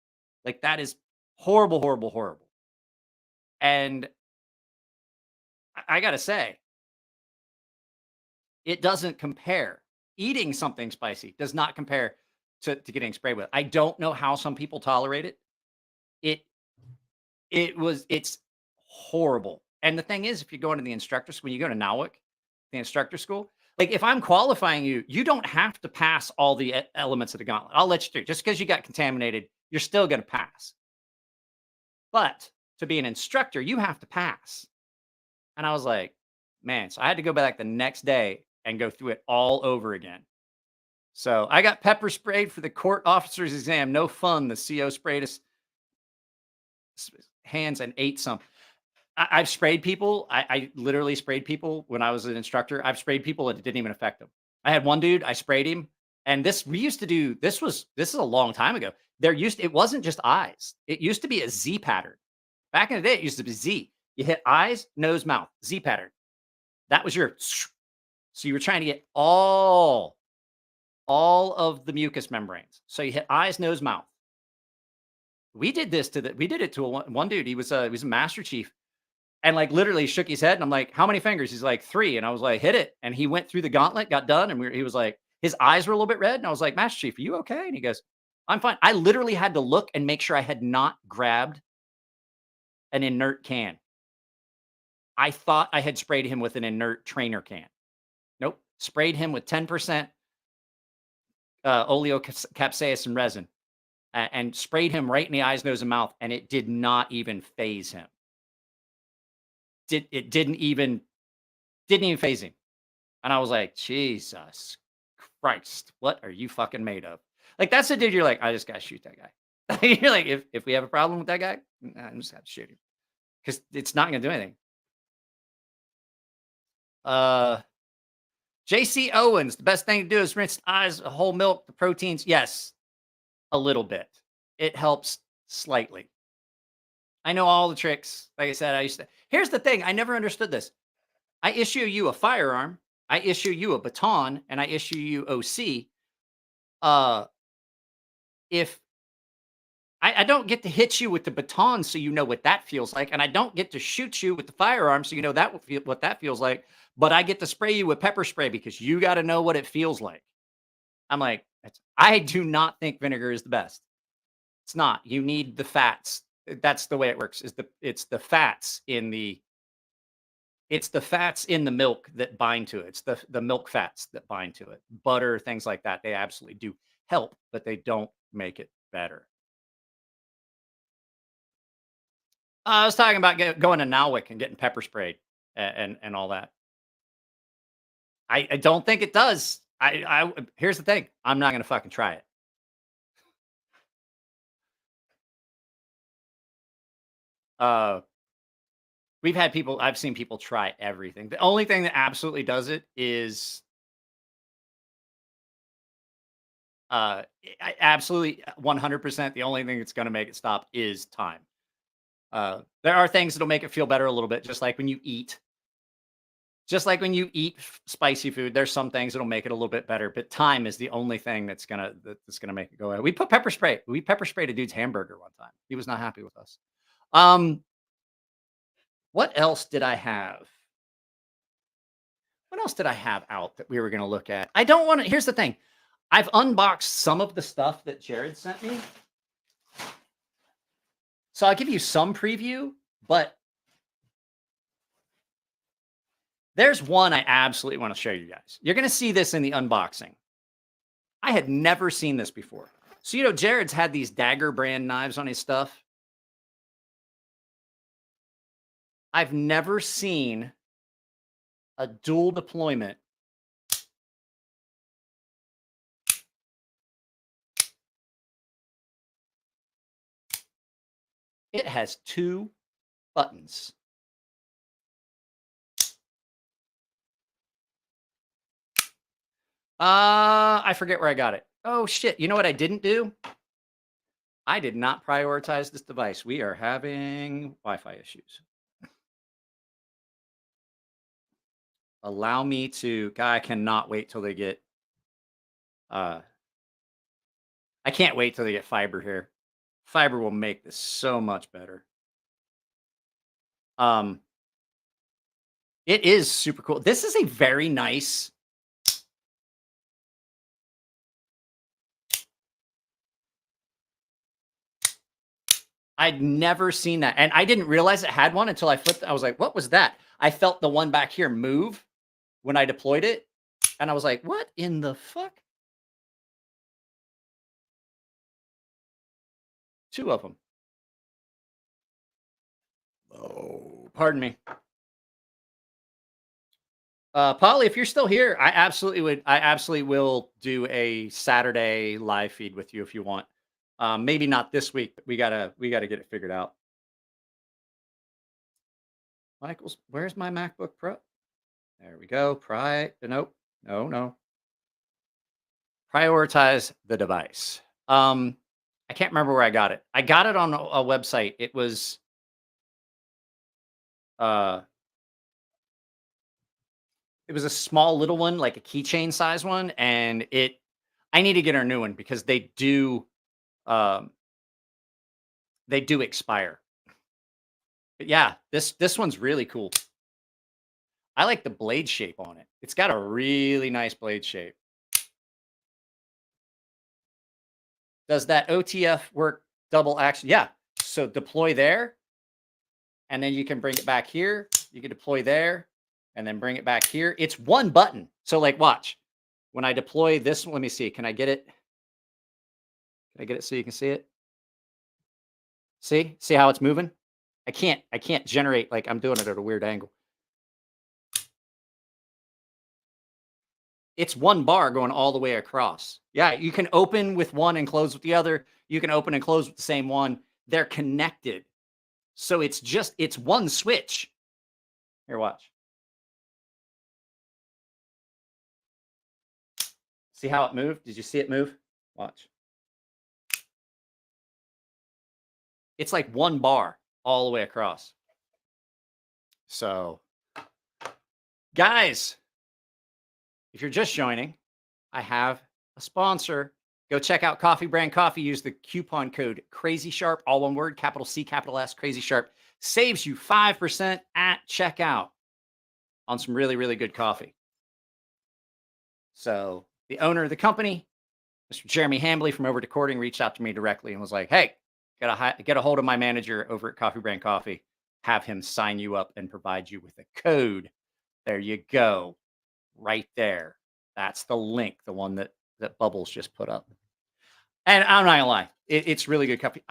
Like that is horrible, horrible, horrible. And I gotta say, it doesn't compare. Eating something spicy does not compare to getting sprayed with. I don't know how some people tolerate it. It it's horrible. And the thing is, if you go into the instructor school, when you go to NAWIC, the instructor school, like if I'm qualifying you, you don't have to pass all the elements of the gauntlet. I'll let you through. Just because you got contaminated, you're still going to pass. But to be an instructor, you have to pass. And I was like, man, so I had to go back the next day and go through it all over again. So I got pepper sprayed for the court officer's exam. No fun. The CO sprayed his hands and ate some. I've sprayed people. I literally sprayed people when I was an instructor. I've sprayed people and it didn't even affect them. I had one dude, I sprayed him. And this is a long time ago. It wasn't just eyes. It used to be a Z pattern. Back in the day, it used to be Z. You hit eyes, nose, mouth, Z pattern. That was so you were trying to get all of the mucous membranes. So you hit eyes, nose, mouth. We did it to one dude. He was a master chief. And like literally shook his head and I'm like, how many fingers? He's like 3. And I was like, hit it. And he went through the gauntlet, got done. And he was like, his eyes were a little bit red. And I was like, Master Chief, are you okay? And he goes, I'm fine. I literally had to look and make sure I had not grabbed an inert can. I thought I had sprayed him with an inert trainer can. Nope. Sprayed him with 10% oleocapsaicin resin and sprayed him right in the eyes, nose, and mouth. And it did not even phase him. It didn't even phase him. And I was like, Jesus Christ, what are you fucking made of? Like, that's the dude you're like, I just got to shoot that guy. You're like, if we have a problem with that guy, I'm just going to shoot him. Because it's not going to do anything. JC Owens, the best thing to do is rinse eyes, whole milk, the proteins. Yes, a little bit. It helps slightly. I know all the tricks. Like I said, here's the thing. I never understood this. I issue you a firearm, I issue you a baton, and I issue you OC. If I don't get to hit you with the baton so you know what that feels like, and I don't get to shoot you with the firearm so you know what that feels like, but I get to spray you with pepper spray because you got to know what it feels like. I'm like, I do not think vinegar is the best. It's not. You need the fats. That's the way it works. It's the fats in the milk that bind to it. It's the milk fats that bind to it. Butter, things like that. They absolutely do help, but they don't make it better. I was talking about going to NAWIC and getting pepper sprayed and all that. I don't think it does. Here's the thing. I'm not going to fucking try it. I've seen people try everything. The only thing that absolutely does it is absolutely 100%. The only thing that's going to make it stop is time. There are things that'll make it feel better a little bit, just like when you eat. Just like when you eat spicy food, there's some things that'll make it a little bit better, but time is the only thing that's gonna make it go away. We pepper sprayed a dude's hamburger one time. He was not happy with us. What else did I have? What else did I have out that we were gonna look at? I don't want to. Here's the thing. I've unboxed some of the stuff that Jared sent me. So I'll give you some preview, but there's one I absolutely want to show you guys. You're going to see this in the unboxing. I had never seen this before. So, Jared's had these Dagger brand knives on his stuff. I've never seen a dual deployment It has 2 buttons. I forget where I got it. Oh shit! You know what I didn't do? I did not prioritize this device. We are having Wi-Fi issues. Allow me to, guy, I cannot wait till they get, I can't wait till they get fiber here. Fiber will make this so much better. It is super cool. This is a very nice, I'd never seen that. And I didn't realize it had one until I flipped. I was like, what was that? I felt the one back here move when I deployed it. And I was like, what in the fuck? Two of them. Oh, pardon me. Polly, if you're still here, I absolutely will do a Saturday live feed with you if you want. Maybe not this week, but we gotta get it figured out. Michael's, where's my MacBook Pro? There we go. Nope. No. Prioritize the device. I can't remember where I got it. I got it on a website. It was it was a small little one, like a keychain size one, and I need to get a new one because they do expire. But yeah, this one's really cool. I like the blade shape on it. It's got a really nice blade shape. Does that OTF work double action? Yeah. So deploy there, and then you can bring it back here. You can deploy there, and then bring it back here. It's one button. So like, watch. When I deploy this, let me see. Can I get it? Can I get it so you can see it? See how it's moving? I can't generate, like I'm doing it at a weird angle. It's one bar going all the way across. Yeah, you can open with one and close with the other. You can open and close with the same one. They're connected. So it's one switch. Here, watch. See how it moved? Did you see it move? Watch. It's like one bar all the way across. So, guys, if you're just joining, I have a sponsor. Go check out Coffee Brand Coffee. Use the coupon code CrazySharp, all one word, capital C, capital S, CrazySharp. Saves you 5% at checkout on some really, really good coffee. So the owner of the company, Mr. Jeremy Hambley from Over Decording, reached out to me directly and was like, hey, get a hold of my manager over at Coffee Brand Coffee. Have him sign you up and provide you with a code. There you go. Right there. That's the link, the one that Bubbles just put up. And I'm not gonna lie, it's really good coffee.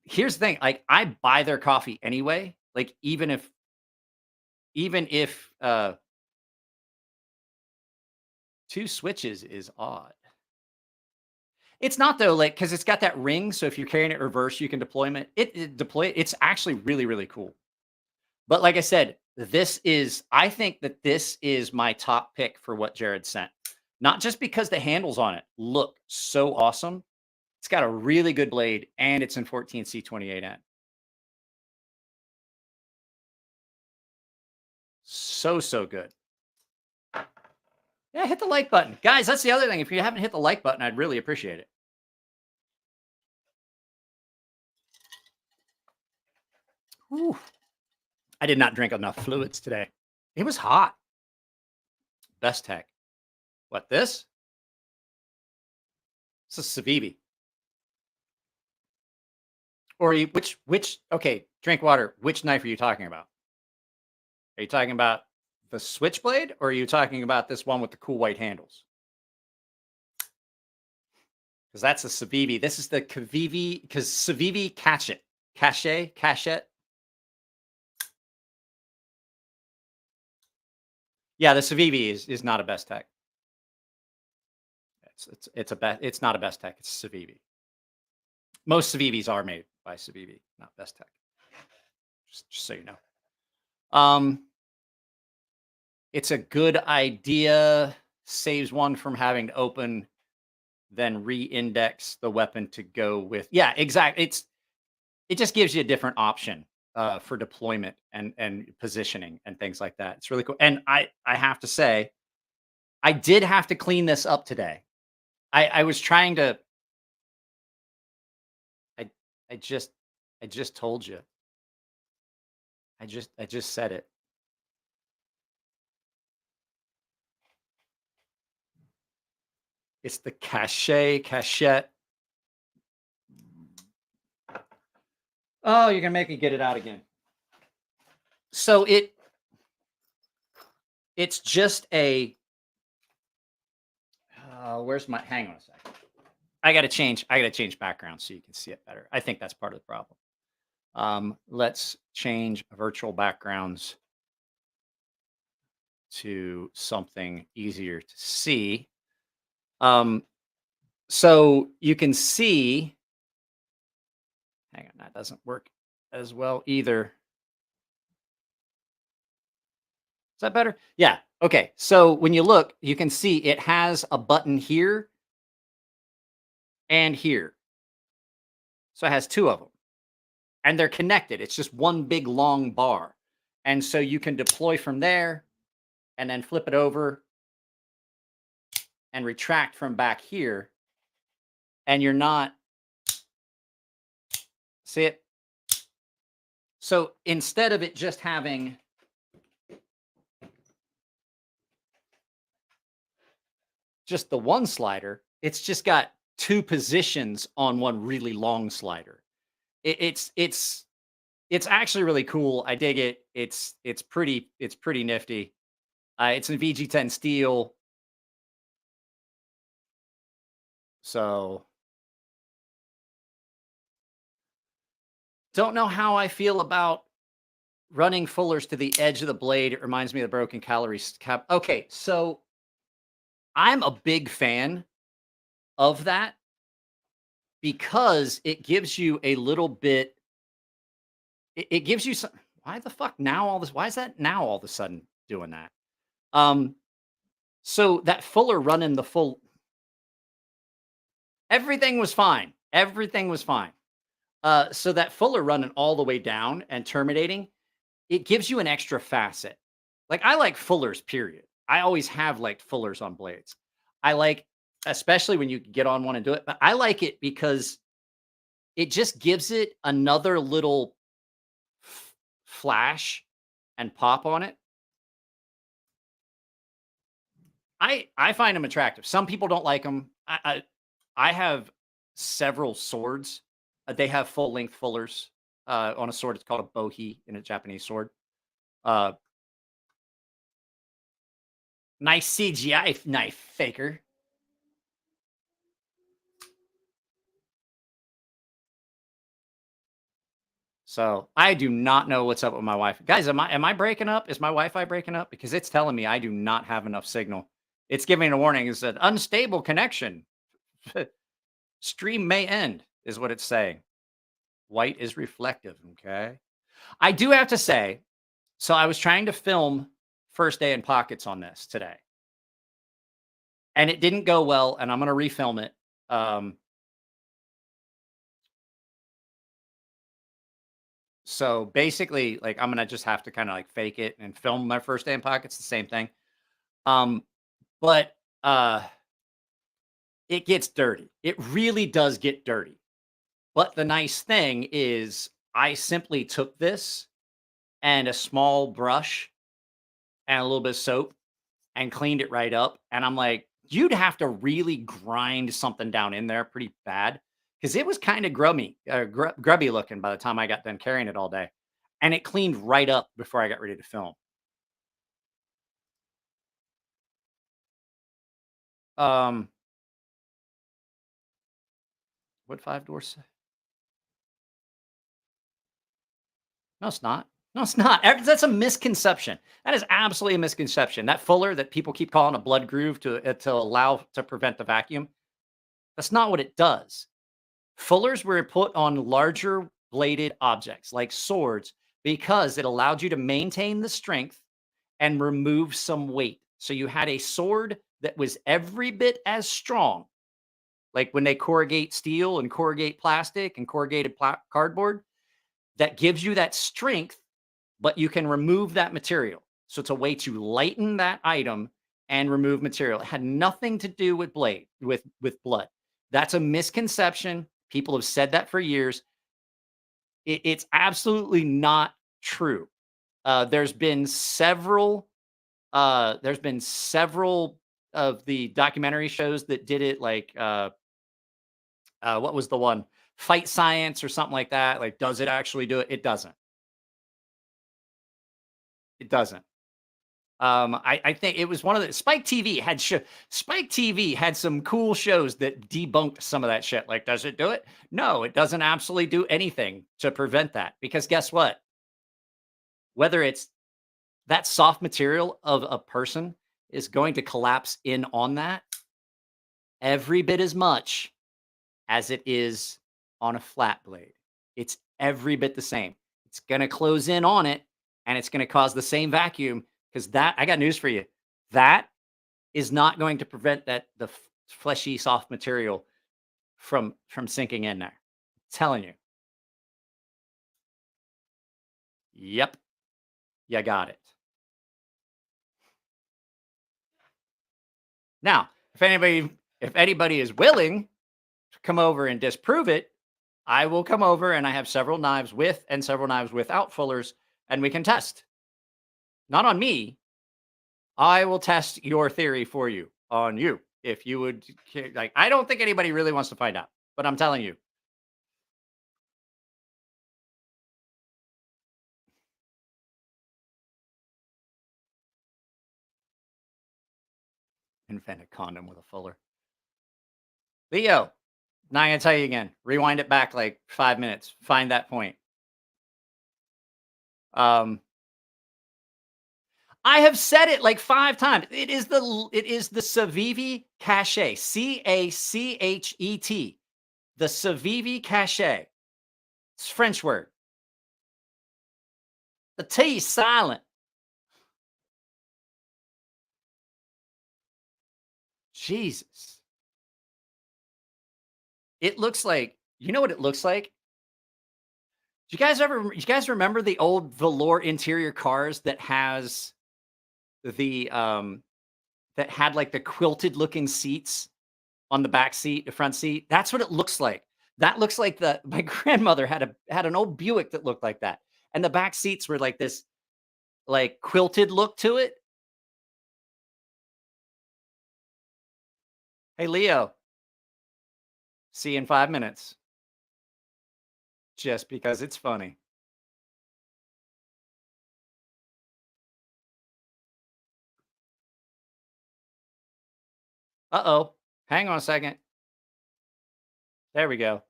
Here's the thing, like I buy their coffee anyway. Like even if two switches is odd. It's not though, like because it's got that ring. So if you're carrying it reverse, you can deploy it. It's actually really, really cool. But like I said, I think that this is my top pick for what Jared sent. Not just because the handles on it look so awesome. It's got a really good blade and it's in 14C28N. So good. Yeah, hit the like button. Guys, that's the other thing. If you haven't hit the like button, I'd really appreciate it. Whew. I did not drink enough fluids today. It was hot. Best tech. What, this? This is Civivi. Or okay, drink water. Which knife are you talking about? Are you talking about the switchblade or are you talking about this one with the cool white handles? Because that's a Civivi. This is the Civivi, because Civivi Cachet. Yeah, the Civivi is not a best tech. It's not a best tech. It's Civivi. Most Civivis are made by Civivi, not best tech. Just so you know. It's a good idea. Saves one from having to open then re-index the weapon to go with. Yeah, exactly. It just gives you a different option for deployment and positioning and things like that. It's really cool. And I have to say, I did have to clean this up today. I was trying to. I just told you. I just said it. It's the cachette. Oh, you're gonna make me get it out again. So it's just a. Where's my? Hang on a second. I gotta change background so you can see it better. I think that's part of the problem. Let's change virtual backgrounds to something easier to see. So you can see. Hang on, that doesn't work as well either. Is that better? Yeah. Okay. So when you look, you can see it has a button here and here. So it has two of them. And they're connected. It's just one big long bar. And so you can deploy from there and then flip it over and retract from back here. And you're not. See it? So instead of it just having just the one slider, it's just got two positions on one really long slider. It's actually really cool. I dig it. It's pretty nifty. It's in VG10 steel. So don't know how I feel about running fullers to the edge of the blade. It reminds me of the broken calorie cap. Okay, so I'm a big fan of that because it gives you a little bit. It gives you some. Why the fuck now all this? Why is that now all of a sudden doing that? So that fuller running the full. Everything was fine. Everything was fine. So that fuller running all the way down and terminating, it gives you an extra facet. Like I like fullers, period. I always have liked fullers on blades. I like, especially when you get on one and do it, but I like it because it just gives it another little flash and pop on it. I find them attractive. Some people don't like them. I have several swords. They have full length fullers on a sword. It's called a bohi in a Japanese sword. Nice CGI knife, faker. So I do not know what's up with my Wi-Fi. Guys, am I breaking up? Is my Wi-Fi breaking up? Because it's telling me I do not have enough signal. It's giving a warning. It said unstable connection. Stream may end, is what it's saying. White is reflective. Okay. I do have to say, so I was trying to film First Day in Pockets on this today. And it didn't go well, and I'm going to refilm it. So basically, like, I'm going to just have to kind of like fake it and film my First Day in Pockets, the same thing. But it gets dirty. It really does get dirty. But the nice thing is I simply took this and a small brush and a little bit of soap and cleaned it right up. And I'm like, you'd have to really grind something down in there pretty bad because it was kind of grubby looking by the time I got done carrying it all day. And it cleaned right up before I got ready to film. What 5 doors? No, it's not. No, it's not. That's a misconception. That is absolutely a misconception. That fuller that people keep calling a blood groove to allow to prevent the vacuum. That's not what it does. Fullers were put on larger bladed objects like swords because it allowed you to maintain the strength and remove some weight. So you had a sword that was every bit as strong, like when they corrugate steel and corrugate plastic and corrugated cardboard, that gives you that strength, but you can remove that material. So it's a way to lighten that item and remove material. It had nothing to do with blood. That's a misconception. People have said that for years. It's absolutely not true. There's been several of the documentary shows that did it, like what was the one? Fight Science or something like that. Like, does it actually do it? It doesn't. It doesn't. I think it was one of the Spike TV had some cool shows that debunked some of that shit. Like, does it do it? No, it doesn't absolutely do anything to prevent that. Because guess what? Whether it's that soft material of a person is going to collapse in on that every bit as much as it is on a flat blade. It's every bit the same. It's going to close in on it, and it's going to cause the same vacuum. Because that, I got news for you. That is not going to prevent the fleshy, soft material from sinking in there. I'm telling you. Yep. You got it. Now, if anybody is willing to come over and disprove it, I will come over, and I have several knives with and several knives without fullers, and we can test. Not on me. I will test your theory for you on you. If you would, like, I don't think anybody really wants to find out, but I'm telling you. Invent a condom with a fuller. Leo, now I'm going to tell you again. Rewind it back like 5 minutes. Find that point. I have said it like 5 times. It is the Civivi Cachet. Cachet. The Civivi Cachet. It's a French word. The T is silent. Jesus. It looks like, you know what it looks like? Do you guys remember the old velour interior cars that has the that had like the quilted looking seats on the back seat, the front seat? That's what it looks like. That looks like my grandmother had an old Buick that looked like that. And the back seats were like this like quilted look to it. Hey Leo. See you in 5 minutes. Just because it's funny. Uh-oh. Hang on a second. There we go.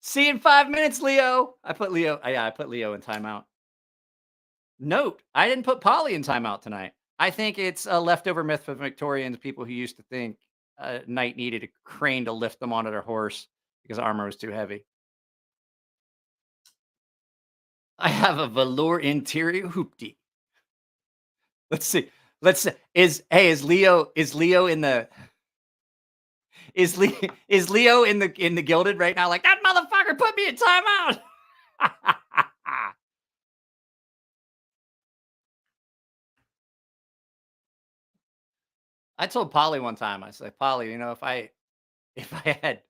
See you in 5 minutes, Leo. I put Leo in timeout. Note, I didn't put Polly in timeout tonight. I think it's a leftover myth for Victorians, people who used to think a knight needed a crane to lift them onto their horse because armor was too heavy. I have a velour interior hoopty. Let's see. Is Leo in the Gilded right now? Like, that motherfucker put me in timeout. I told Polly one time, I said, Polly, you know, if I had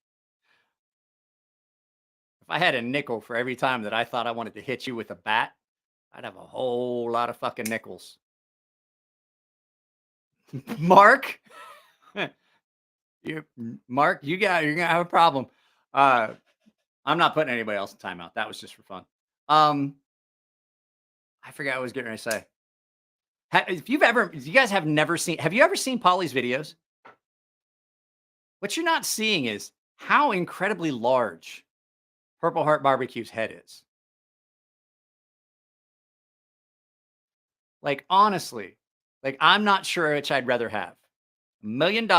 a nickel for every time that I thought I wanted to hit you with a bat, I'd have a whole lot of fucking nickels. Mark, you're gonna have a problem. I'm not putting anybody else in timeout. That was just for fun. I forgot what I was getting ready to say. Have you ever seen Polly's videos? What you're not seeing is how incredibly large Purple Heart Barbecue's head is. Like, honestly, like, I'm not sure which I'd rather have. $1 million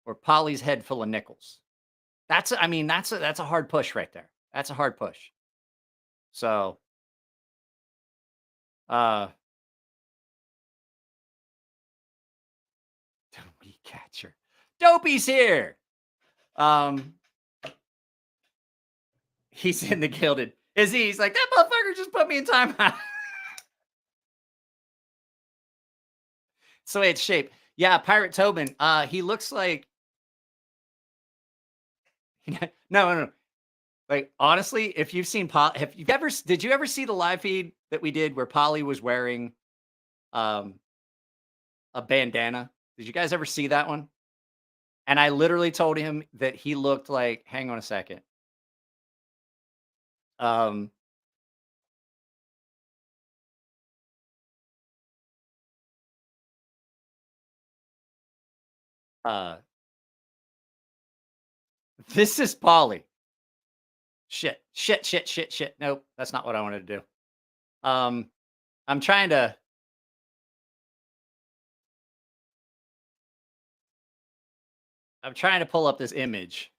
or Polly's head full of nickels. That's a hard push right there. That's a hard push. So, Dopey catcher. Dopey's here. He's in the gilded. Is he? He's like, that motherfucker just put me in timeout. So it's shape. Yeah, Pirate Tobin. He looks like no. Like honestly, if you've seen did you ever see the live feed that we did where Polly was wearing a bandana? Did you guys ever see that one? And I literally told him that he looked like, hang on a second. This is Polly. Shit. Nope, that's not what I wanted to do. I'm trying to pull up this image.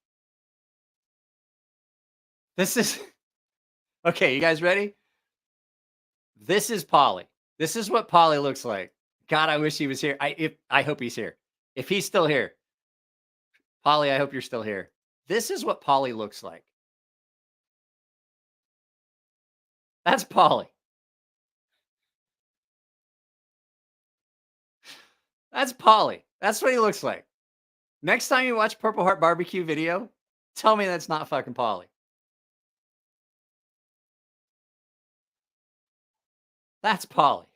This is okay. You guys ready? This is Polly. This is what Polly looks like. God, I wish he was here. I hope he's here. If he's still here, Polly, I hope you're still here. This is what Polly looks like. That's Polly. That's Polly. That's what he looks like. Next time you watch Purple Heart Barbecue video, tell me that's not fucking Polly. That's Polly.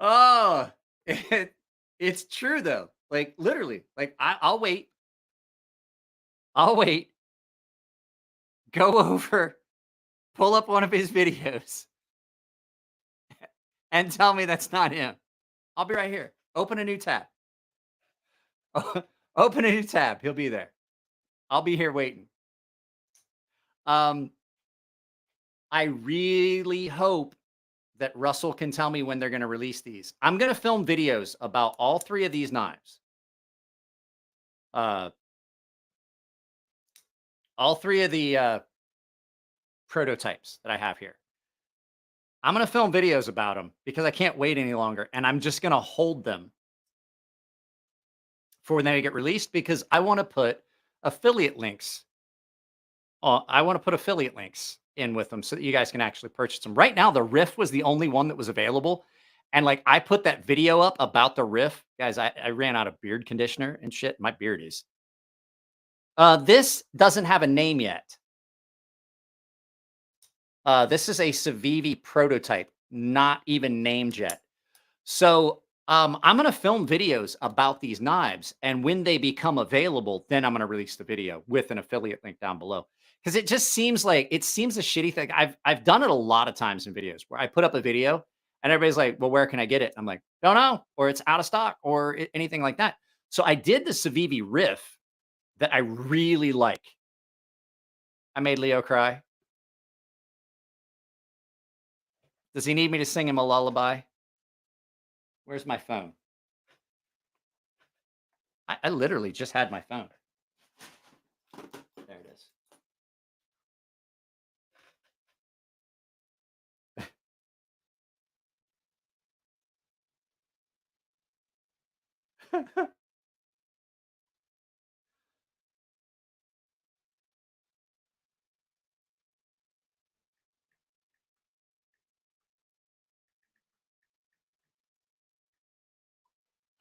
Oh, it's true though. Like literally, like I'll wait. I'll wait. Go over, pull up one of his videos, and tell me that's not him. I'll be right here. Open a new tab. Open a new tab. He'll be there. I'll be here waiting. I really hope that Russell can tell me when they're going to release these. I'm going to film videos about all three of these knives. All three of the prototypes that I have here. I'm going to film videos about them because I can't wait any longer. And I'm just going to hold them for when they get released because I want to put affiliate links. I want to put affiliate links in with them so that you guys can actually purchase them. Right now, the Riff was the only one that was available. And like I put that video up about the Riff. Guys, I ran out of beard conditioner and shit. My beard is. This doesn't have a name yet. This is a Civivi prototype, not even named yet. So I'm going to film videos about these knives. And when they become available, then I'm going to release the video with an affiliate link down below. Because it just seems like a shitty thing. I've done it a lot of times in videos where I put up a video and everybody's like, well, where can I get it? I'm like, don't know, or it's out of stock or anything like that. So I did the Civivi Riff that I really like. I made Leo cry. Does he need me to sing him a lullaby? Where's my phone? I literally just had my phone. There it is.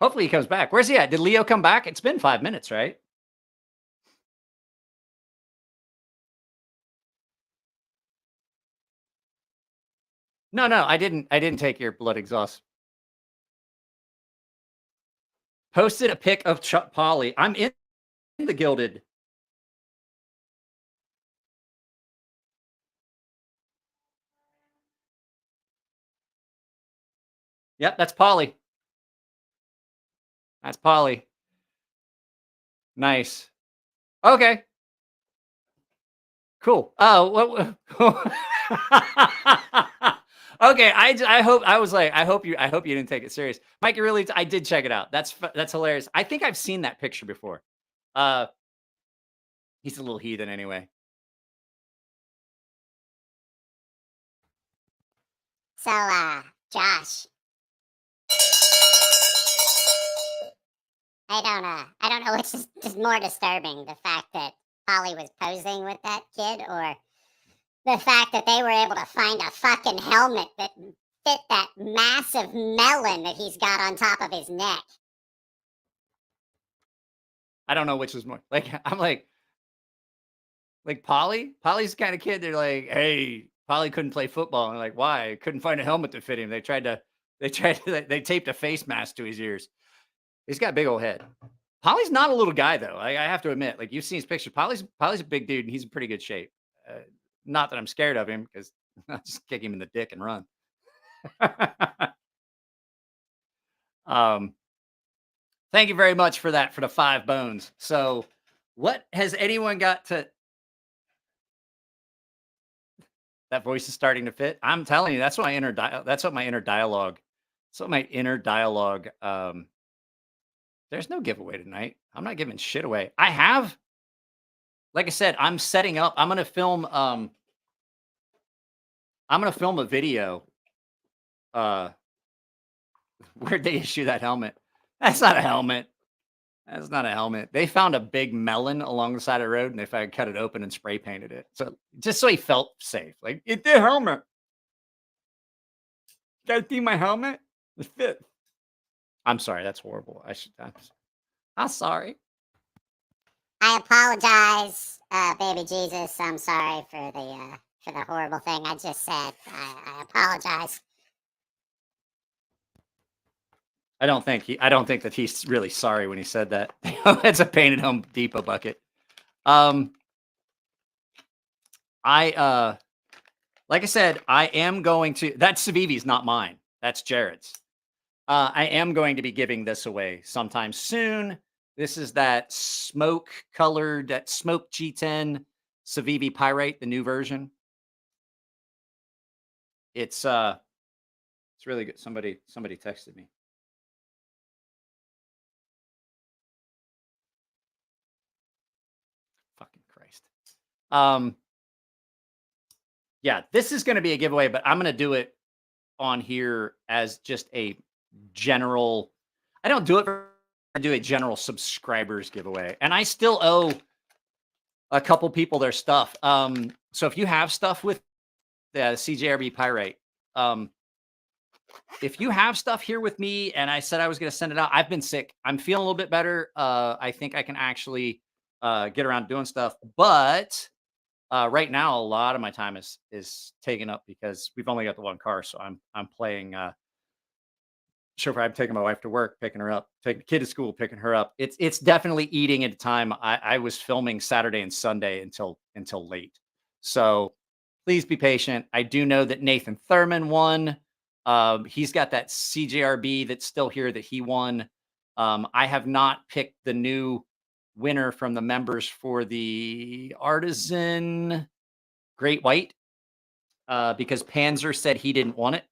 Hopefully he comes back. Where's he at? Did Leo come back? It's been 5 minutes, right? No, I didn't take your blood exhaust. Posted a pic of Chuck Polly. I'm in the gilded. Yep, that's Polly. That's Polly. Nice. Okay. Cool. Oh, what? Okay. I hope you didn't take it serious, Mike. You really? I did check it out. That's hilarious. I think I've seen that picture before. He's a little heathen anyway. So, Josh, I don't know which is more disturbing, the fact that Polly was posing with that kid, or the fact that they were able to find a fucking helmet that fit that massive melon that he's got on top of his neck. I don't know which is more. Like, I'm like Polly. Polly's the kind of kid. They're like, hey, Polly couldn't play football. And I'm like, why? Couldn't find a helmet to fit him. They taped a face mask to his ears. He's got a big old head. Polly's not a little guy though. I have to admit, like, you've seen his picture. Polly's a big dude, and he's in pretty good shape. Not that I'm scared of him, because I'll just kick him in the dick and run. Thank you very much for that, for the 5 bones. So, what has anyone got to? That voice is starting to fit. I'm telling you, that's what my inner dialogue. So my inner dialogue. There's no giveaway tonight. I'm not giving shit away. I have, like I said, I'm setting up. I'm gonna film. I'm gonna film a video. Where'd they issue that helmet? That's not a helmet. That's not a helmet. They found a big melon along the side of the road, and they cut it open and spray painted it. So just so he felt safe. Like, it's the helmet. You guys see my helmet? It fit. I'm sorry. That's horrible. I'm sorry. I apologize, baby Jesus. I'm sorry for the horrible thing I just said. I apologize. I don't think that he's really sorry when he said that. It's a painted Home Depot bucket. Like I said, I am going to. That Civivi's not mine. That's Jared's. I am going to be giving this away sometime soon. This is that smoke G10 Civivi Pyrite, the new version. It's really good. Somebody texted me. Fucking Christ. Yeah, this is going to be a giveaway, but I'm going to do it on here as just a general. I don't do it. I do a general subscribers giveaway, and I still owe a couple people their stuff. So if you have stuff with the CJRB Pyrite, if you have stuff here with me, and I said I was going to send it out, I've been sick. I'm feeling a little bit better. I think I can actually get around doing stuff, but right now a lot of my time is taken up because we've only got the one car, so I'm playing chauffeur. I'm taking my wife to work, picking her up, taking the kid to school, picking her up. It's definitely eating into time. I was filming Saturday and Sunday until late, so please be patient. I do know that Nathan Thurman won. He's got that CJRB that's still here that he won. I have not picked the new winner from the members for the Artisan Great White because Panzer said he didn't want it.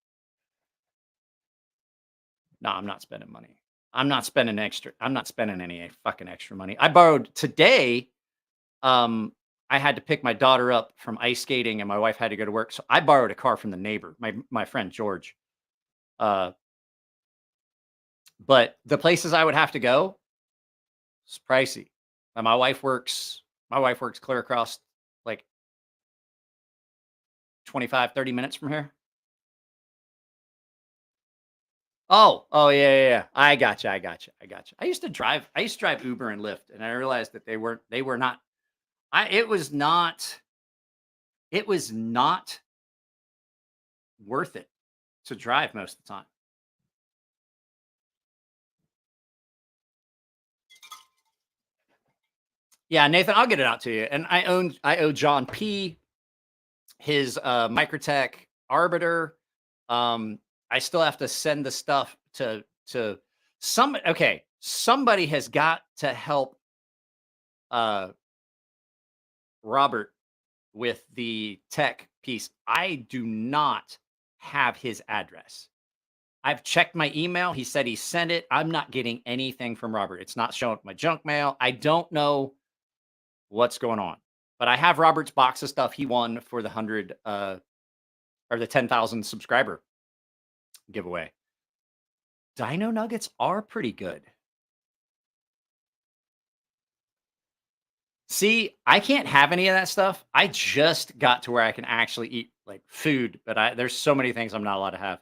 No, I'm not spending money. I'm not spending any fucking extra money. I borrowed today. I had to pick my daughter up from ice skating, and my wife had to go to work, so I borrowed a car from the neighbor, my friend George. But the places I would have to go, it's pricey. And my wife works clear across like 25, 30 minutes from here. Oh, yeah. I gotcha. I used to drive Uber and Lyft, and I realized that they were not. It was not worth it to drive most of the time. Yeah, Nathan, I'll get it out to you. And I owe John P. his Microtech Arbiter. I still have to send the stuff to some. Okay, somebody has got to help Robert with the tech piece. I do not have his address. I've checked my email. He said he sent it. I'm not getting anything from Robert. It's not showing up my junk mail. I don't know what's going on, but I have Robert's box of stuff he won for the 100 or the 10,000 subscriber giveaway. Dino Nuggets are pretty good. See, I can't have any of that stuff. I just got to where I can actually eat like food, but there's so many things I'm not allowed to have.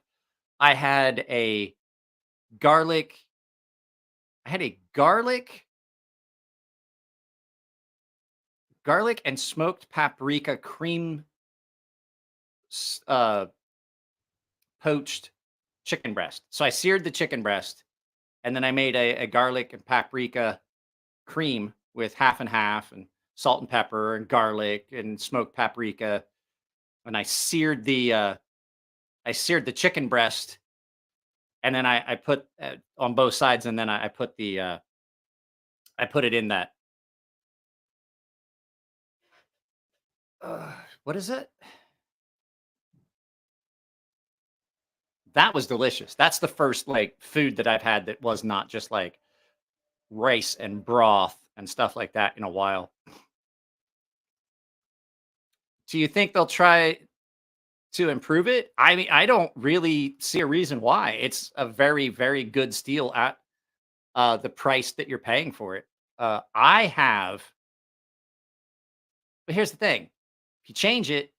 I had a garlic. I had a garlic and smoked paprika cream poached chicken breast. So I seared the chicken breast, and then I made a garlic and paprika cream with half and half, and salt and pepper and garlic and smoked paprika. And I seared the chicken breast, and then I put on both sides, and then I put the I put it in that. What is it? That was delicious. That's the first like food that I've had that was not just like rice and broth and stuff like that in a while. Do you think they'll try to improve it? I mean, I don't really see a reason why. It's a very, very good steal at the price that you're paying for it. I have, but here's the thing: if you change it,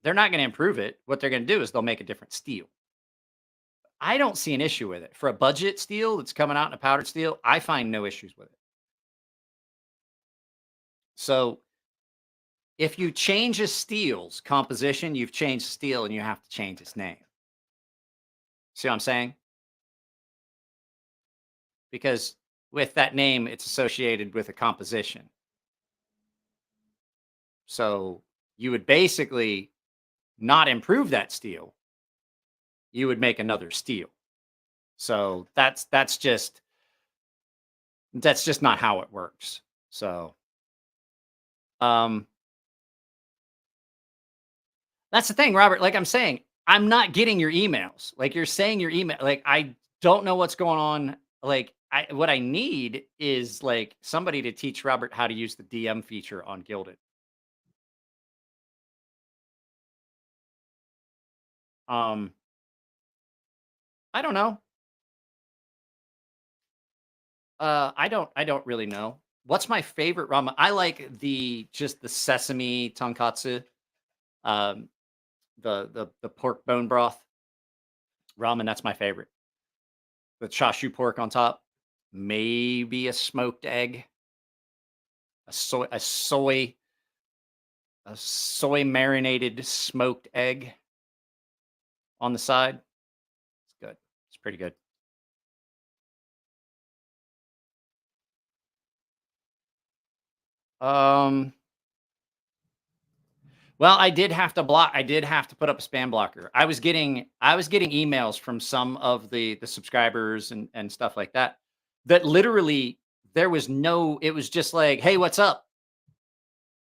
they're not going to improve it. What they're going to do is they'll make a different steel. I don't see an issue with it. For a budget steel that's coming out in a powdered steel, I find no issues with it. So if you change a steel's composition, you've changed steel and you have to change its name. See what I'm saying? Because with that name, it's associated with a composition. So you would basically not improve that steel. You would make another steel. So that's just not how it works. So that's the thing, Robert. Like I'm saying, I'm not getting your emails. Like you're saying your email. Like I don't know what's going on. Like what I need is like somebody to teach Robert how to use the DM feature on Gilded. I don't know. I don't really know. What's my favorite ramen? I like just the sesame tonkatsu, um, the pork bone broth ramen. That's my favorite. The chashu pork on top, maybe a smoked egg, a soy marinated smoked egg on the side. It's good. It's pretty good. Well, I did have to put up a spam blocker. I was getting emails from some of the subscribers and stuff like that. That literally it was just like, "Hey, what's up?"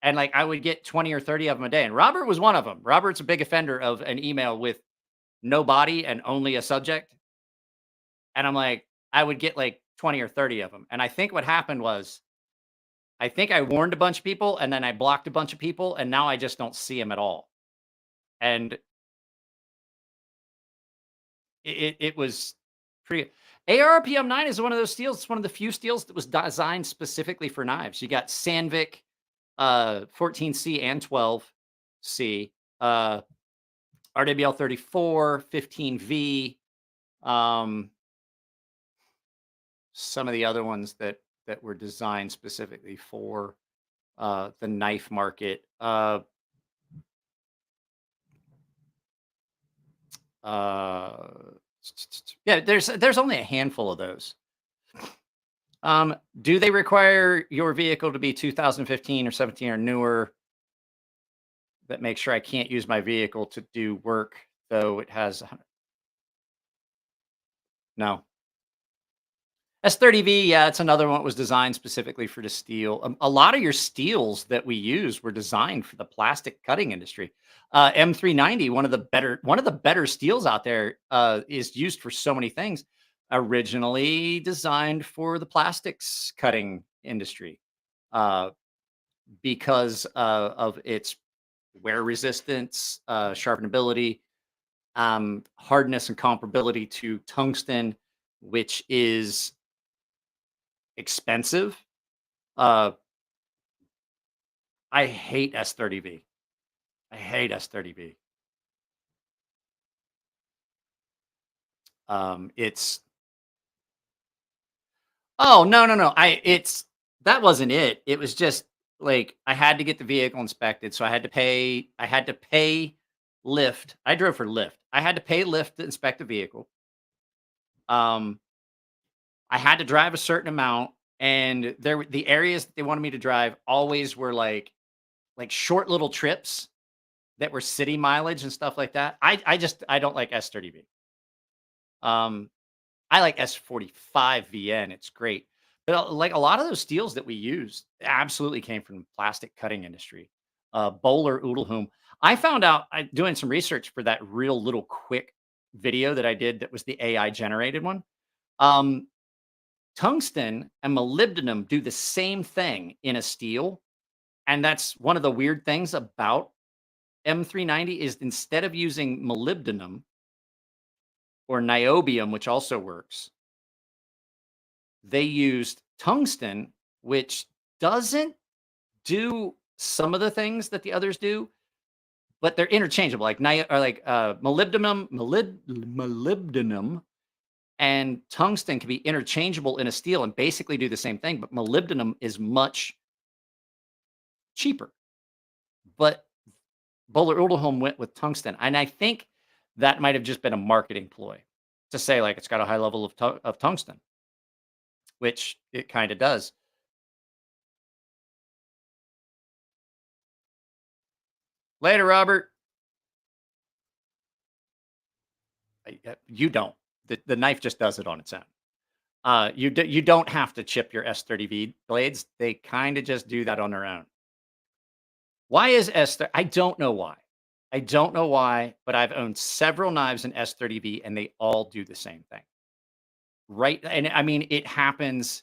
And like I would get 20 or 30 of them a day. And Robert was one of them. Robert's a big offender of an email with no body and only a subject. And I'm like, I would get like 20 or 30 of them. And I think what happened was I think I warned a bunch of people and then I blocked a bunch of people and now I just don't see them at all. And it was pretty. ARPM9 is one of those steels. It's one of the few steels that was designed specifically for knives. You got Sandvik 14C and 12C, RWL 34, 15V, some of the other ones that were designed specifically for the knife market. Yeah, there's only a handful of those. Do they require your vehicle to be 2015 or 17 or newer? That makes sure I can't use my vehicle to do work, though it has. No. S30V, yeah, it's another one that was designed specifically for the steel. A lot of your steels that we use were designed for the plastic cutting industry. M390, one of the better steels out there, is used for so many things. Originally designed for the plastics cutting industry, because of its wear resistance, sharpenability, hardness, and comparability to tungsten, which is expensive. I hate S30V. I hate S30V. It's oh no. That wasn't it. It was just like I had to get the vehicle inspected, so I had to pay Lyft. I drove for Lyft. I had to pay Lyft to inspect the vehicle. I had to drive a certain amount, and the areas that they wanted me to drive always were like short little trips that were city mileage and stuff like that. I don't like S30V. I like S45VN. It's great. But like a lot of those steels that we use absolutely came from the plastic cutting industry. Bowler Oodlehoom. I found out doing some research for that real little quick video that I did that was the AI generated one. Tungsten and molybdenum do the same thing in a steel. And that's one of the weird things about M390 is instead of using molybdenum or niobium, which also works, they used tungsten, which doesn't do some of the things that the others do, but they're interchangeable. Like molybdenum and tungsten can be interchangeable in a steel and basically do the same thing, but molybdenum is much cheaper. But Bowler Oodleholm went with tungsten, and I think that might have just been a marketing ploy to say like it's got a high level of tungsten, which it kind of does. Later, Robert. You don't. The knife just does it on its own. You don't have to chip your S30V blades. They kind of just do that on their own. Why is S30? I don't know why. I don't know why, but I've owned several knives in S30V and they all do the same thing. Right. And I mean, it happens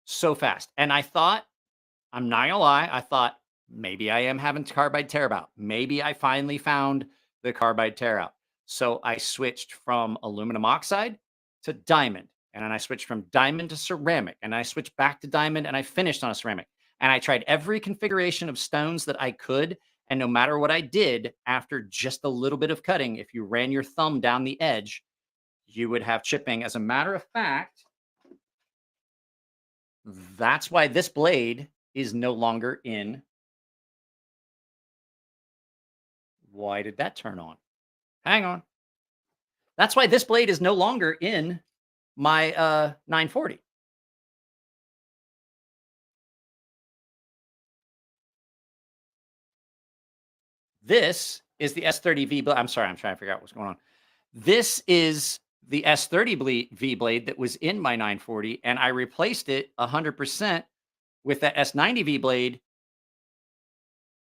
so fast. And I thought, I'm not gonna lie, I thought maybe I am having carbide tear out. Maybe I finally found the carbide tear out. So I switched from aluminum oxide to diamond. And then I switched from diamond to ceramic. And I switched back to diamond and I finished on a ceramic. And I tried every configuration of stones that I could. And no matter what I did, after just a little bit of cutting, if you ran your thumb down the edge, you would have chipping. As a matter of fact, that's why this blade is no longer in. Why did that turn on? Hang on. That's why this blade is no longer in my 940. This is the S30V blade. I'm sorry, I'm trying to figure out what's going on. This is the S30V blade that was in my 940, and I replaced it 100% with that S90V blade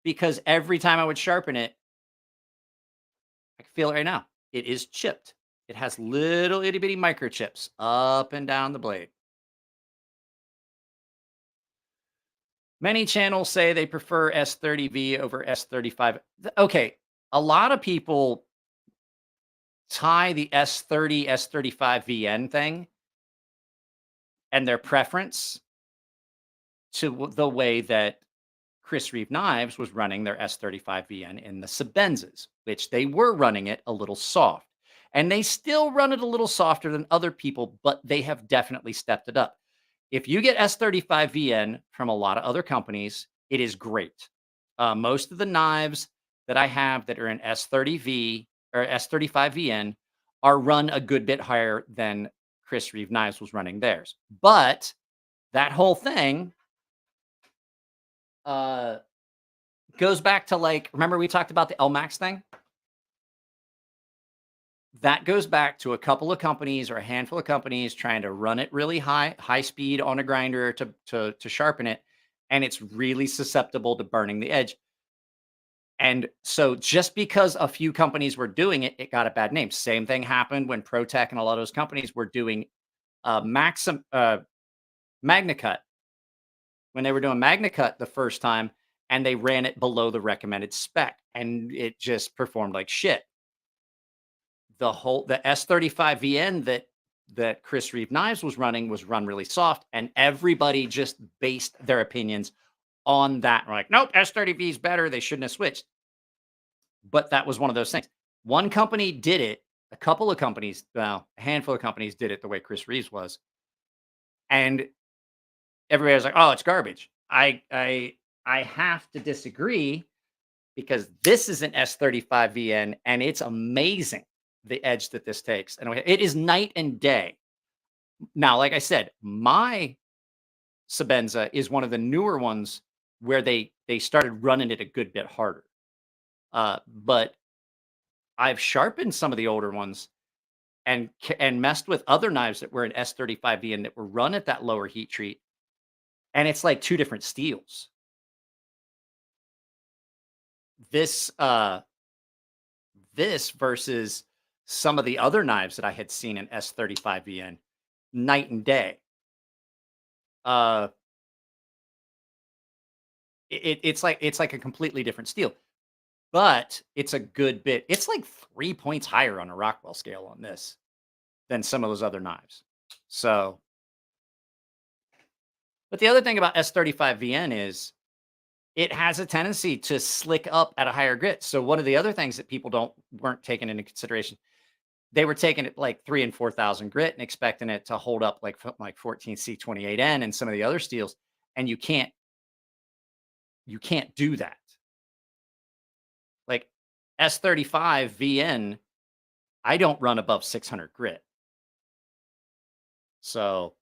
because every time I would sharpen it, I can feel it right now. It is chipped. It has little itty bitty microchips up and down the blade. Many channels say they prefer S30V over S35. Okay, a lot of people tie the S30, S35VN thing and their preference to the way that Chris Reeve Knives was running their S35VN in the Sebenzas, which they were running it a little soft. And they still run it a little softer than other people, but they have definitely stepped it up. If you get S35VN from a lot of other companies, it is great. Most of the knives that I have that are in S30V or S35VN are run a good bit higher than Chris Reeve Knives was running theirs. But that whole thing goes back to like, remember we talked about the LMAX thing? That goes back to a couple of companies or a handful of companies trying to run it really high speed on a grinder to sharpen it. And it's really susceptible to burning the edge. And so just because a few companies were doing it, it got a bad name. Same thing happened when ProTech and a lot of those companies were doing MagnaCut. When they were doing MagnaCut the first time and they ran it below the recommended spec and it just performed like shit. The S35VN that Chris Reeve Knives was running was run really soft, and everybody just based their opinions on that. We're like, nope, S30V is better. They shouldn't have switched. But that was one of those things. One company did it. A couple of companies, well, a handful of companies did it the way Chris Reeves was. And everybody was like, oh, it's garbage. I have to disagree because this is an S35VN and it's amazing the edge that this takes. And it is night and day. Now, like I said, my Sabenza is one of the newer ones where they started running it a good bit harder. But I've sharpened some of the older ones and messed with other knives that were an S35V and that were run at that lower heat treat. And it's like two different steels. This versus some of the other knives that I had seen in S35VN, night and day. It's like a completely different steel. But it's a good bit. It's like 3 points higher on a Rockwell scale on this than some of those other knives. So, but the other thing about S35VN is it has a tendency to slick up at a higher grit. So one of the other things that people weren't taking into consideration, they were taking it like 3,000 and 4,000 grit and expecting it to hold up like 14C28N and some of the other steels, and you can't do that. Like S35VN, I don't run above 600 grit. So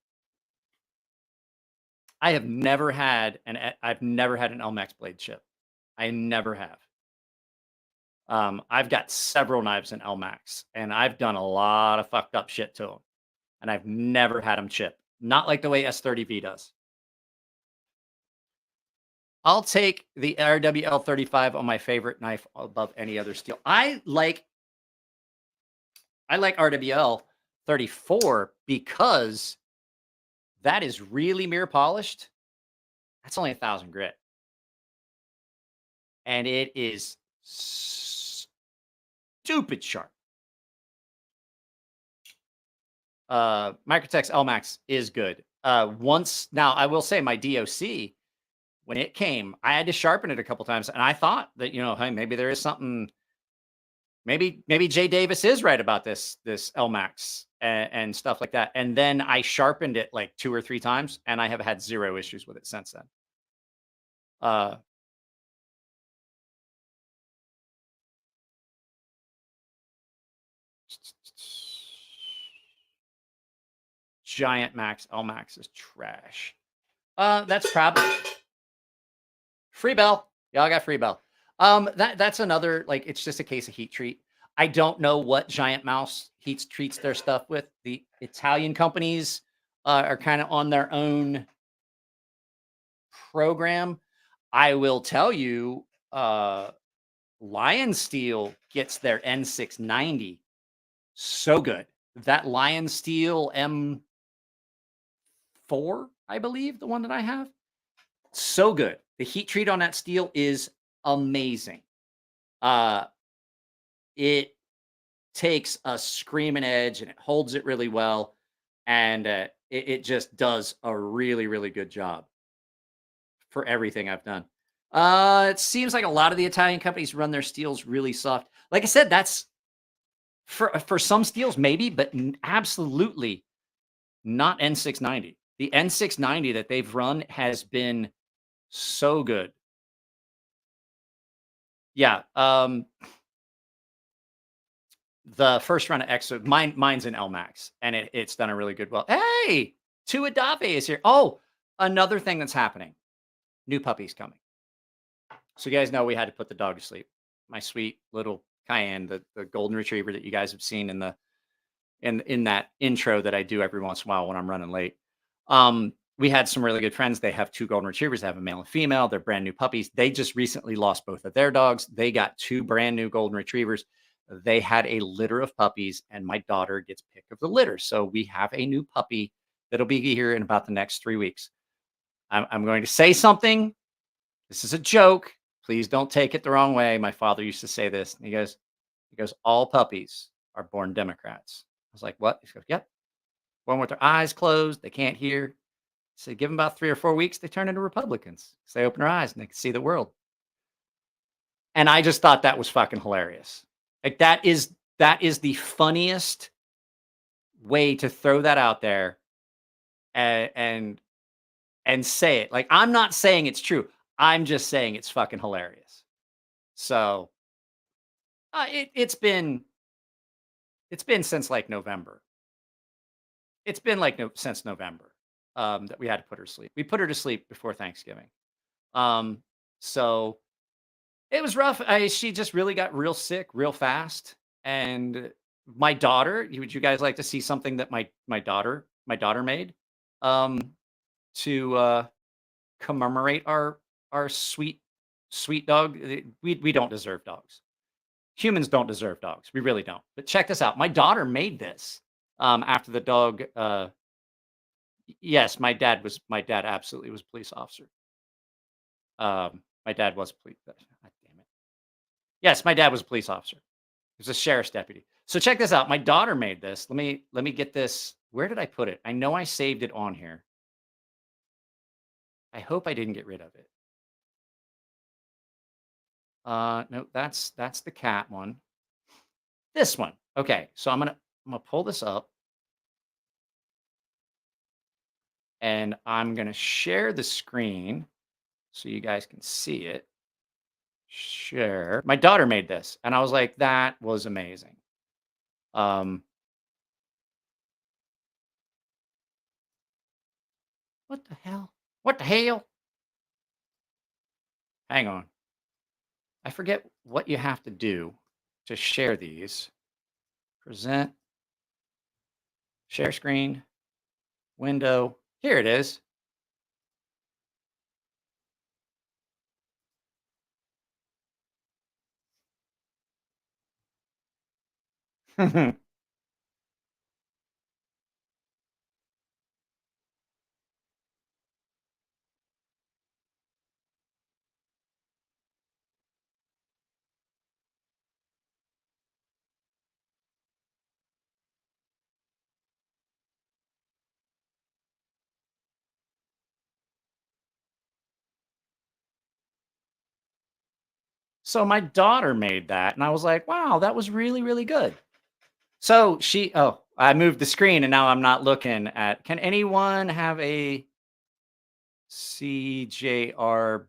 I've never had an LMAX blade chip. I never have. I've got several knives in LMAX, and I've done a lot of fucked up shit to them, and I've never had them chip. Not like the way S30V does. I'll take the RWL35 on my favorite knife above any other steel. I like RWL34 because that is really mirror polished. That's only 1,000 grit. And it is stupid sharp. Microtech's LMAX is good. Now I will say my DOC, when it came, I had to sharpen it a couple times, and I thought that, hey, maybe there is something. Maybe Jay Davis is right about this LMAX and stuff like that. And then I sharpened it like 2 or 3 times, and I have had 0 issues with it since then. Giant Max LMAX is trash. That's probably free bell. Y'all got free bell. That's another, like, it's just a case of heat treat. I don't know what Giant Mouse treats their stuff with. The Italian companies are kind of on their own program. I will tell you, Lion Steel gets their N690 so good. That Lion Steel M4, I believe, the one that I have, so good. The heat treat on that steel is amazing. It takes a screaming edge and it holds it really well, and it just does a really, really good job for everything I've done. It seems like a lot of the Italian companies run their steels really soft. Like I said, that's for some steels maybe, but absolutely not N690. The N690 that they've run has been so good. Yeah. The first run of Exo, mine's in LMAX, and it's done a really good well. Hey, Tuadave is here. Oh, another thing that's happening. New puppy's coming. So you guys know we had to put the dog to sleep. My sweet little Cayenne, the golden retriever that you guys have seen in that intro that I do every once in a while when I'm running late. We had some really good friends. They have 2 golden retrievers. They have a male and female. They're brand new puppies. They just recently lost both of their dogs. They got 2 brand new golden retrievers. They had a litter of puppies, and my daughter gets pick of the litter. So we have a new puppy that'll be here in about the next 3 weeks. I'm going to say something. This is a joke. Please don't take it the wrong way. My father used to say this. And he goes, all puppies are born Democrats. I was like, what? He goes, yep. Born with their eyes closed. They can't hear. So give them about 3 or 4 weeks, they turn into Republicans. 'Cause they open their eyes and they can see the world. And I just thought that was fucking hilarious. Like that is the funniest way to throw that out there and say it. Like I'm not saying it's true. I'm just saying it's fucking hilarious. So it's been since like November. It's been like since November that we had to put her to sleep. We put her to sleep before Thanksgiving. So it was rough. She just really got real sick real fast. And my daughter, would you guys like to see something that my daughter made to commemorate our sweet dog? We don't deserve dogs. Humans don't deserve dogs. We really don't. But check this out. My daughter made this after the dog. Yes, my dad absolutely was a police officer. My dad was a police. God damn it. Yes, my dad was a police officer. He was a sheriff's deputy. So check this out. My daughter made this. Let me get this. Where did I put it? I know I saved it on here. I hope I didn't get rid of it. No, that's the cat one. This one. Okay, so I'm gonna pull this up. And I'm gonna share the screen so you guys can see it. Share. My daughter made this, and I was like, that was amazing. What the hell? What the hell? Hang on. I forget what you have to do to share these. Present. Share screen. Window. Here it is. So my daughter made that, and I was like, wow, that was really, really good. So I moved the screen and now I'm not looking at, can anyone have a CJRB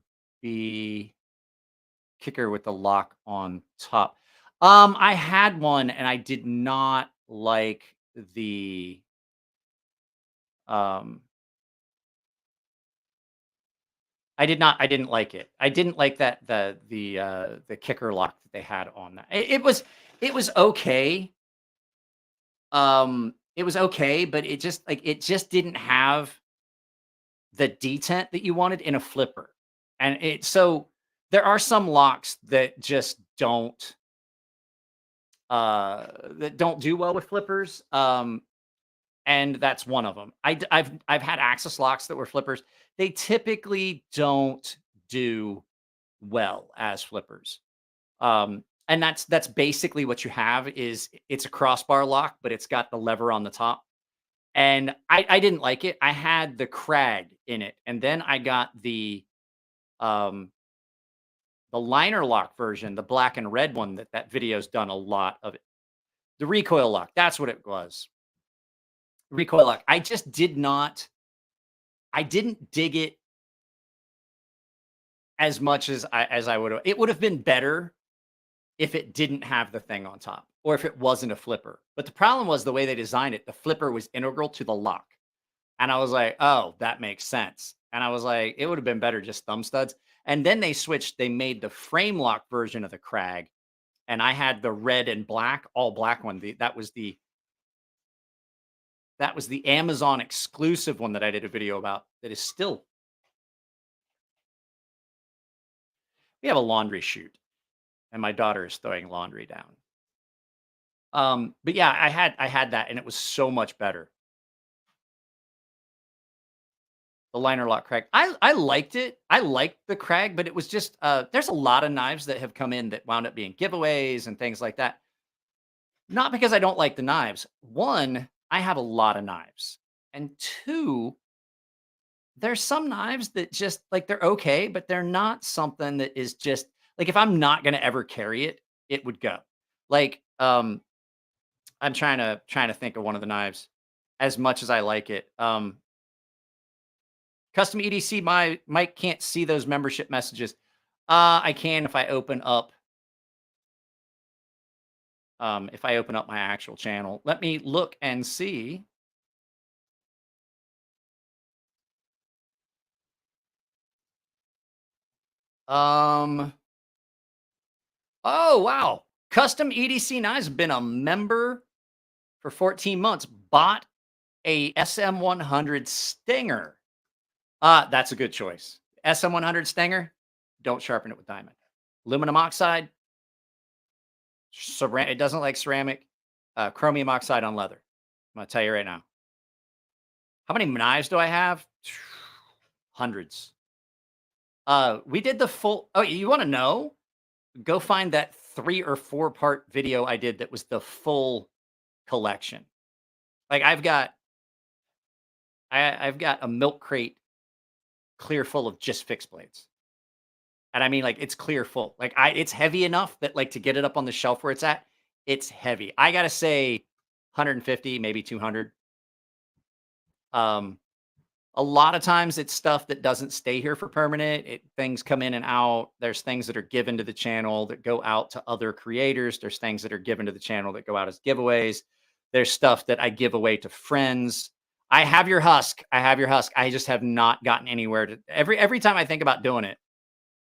kicker with the lock on top? I had one and I did not like the, I didn't like it. I didn't like that the kicker lock that they had on that. It was okay. It was okay, but it just didn't have the detent that you wanted in a flipper. And so there are some locks that just don't do well with flippers. And that's one of them. I've had Axis locks that were flippers. They typically don't do well as flippers. And that's basically what you have is it's a crossbar lock, but it's got the lever on the top. And I didn't like it. I had the crag in it, and then I got the liner lock version, the black and red one that video's done a lot of it. The recoil lock, that's what it was. Recoil lock. I didn't dig it as much as I would have. It would have been better if it didn't have the thing on top or if it wasn't a flipper. But the problem was the way they designed it, the flipper was integral to the lock. And I was like, oh, that makes sense. And I was like, it would have been better just thumb studs. And then they made the frame lock version of the crag. And I had the red and black, all black one. That was the Amazon exclusive one that I did a video about that is still. We have a laundry chute and my daughter is throwing laundry down. But yeah, I had that and it was so much better. The liner lock crag. I liked it. I liked the crag, but it was just, there's a lot of knives that have come in that wound up being giveaways and things like that. Not because I don't like the knives. One, I have a lot of knives. And two, there's some knives that just like they're okay, but they're not something that is just like if I'm not gonna ever carry it, it would go. Like, I'm trying to think of one of the knives as much as I like it. Custom EDC, my Mike can't see those membership messages. I can if I open up my actual channel. Let me look and see. Oh wow. Custom EDC Knives been a member for 14 months. Bought a SM100 Stinger. That's a good choice. SM100 Stinger, don't sharpen it with diamond. Aluminum oxide, it doesn't like ceramic. Chromium oxide on leather. I'm gonna tell you right now. How many knives do I have? Hundreds. We did the full. Oh, you want to know? Go find that 3 or 4 part video I did that was the full collection. Like I've got a milk crate clear full of just fixed blades. And I mean like it's clear full. Like it's heavy enough that like to get it up on the shelf where it's at, it's heavy. I got to say 150, maybe 200. A lot of times it's stuff that doesn't stay here for permanent. Things come in and out. There's things that are given to the channel that go out to other creators. There's things that are given to the channel that go out as giveaways. There's stuff that I give away to friends. I have your husk. I just have not gotten anywhere to every time I think about doing it.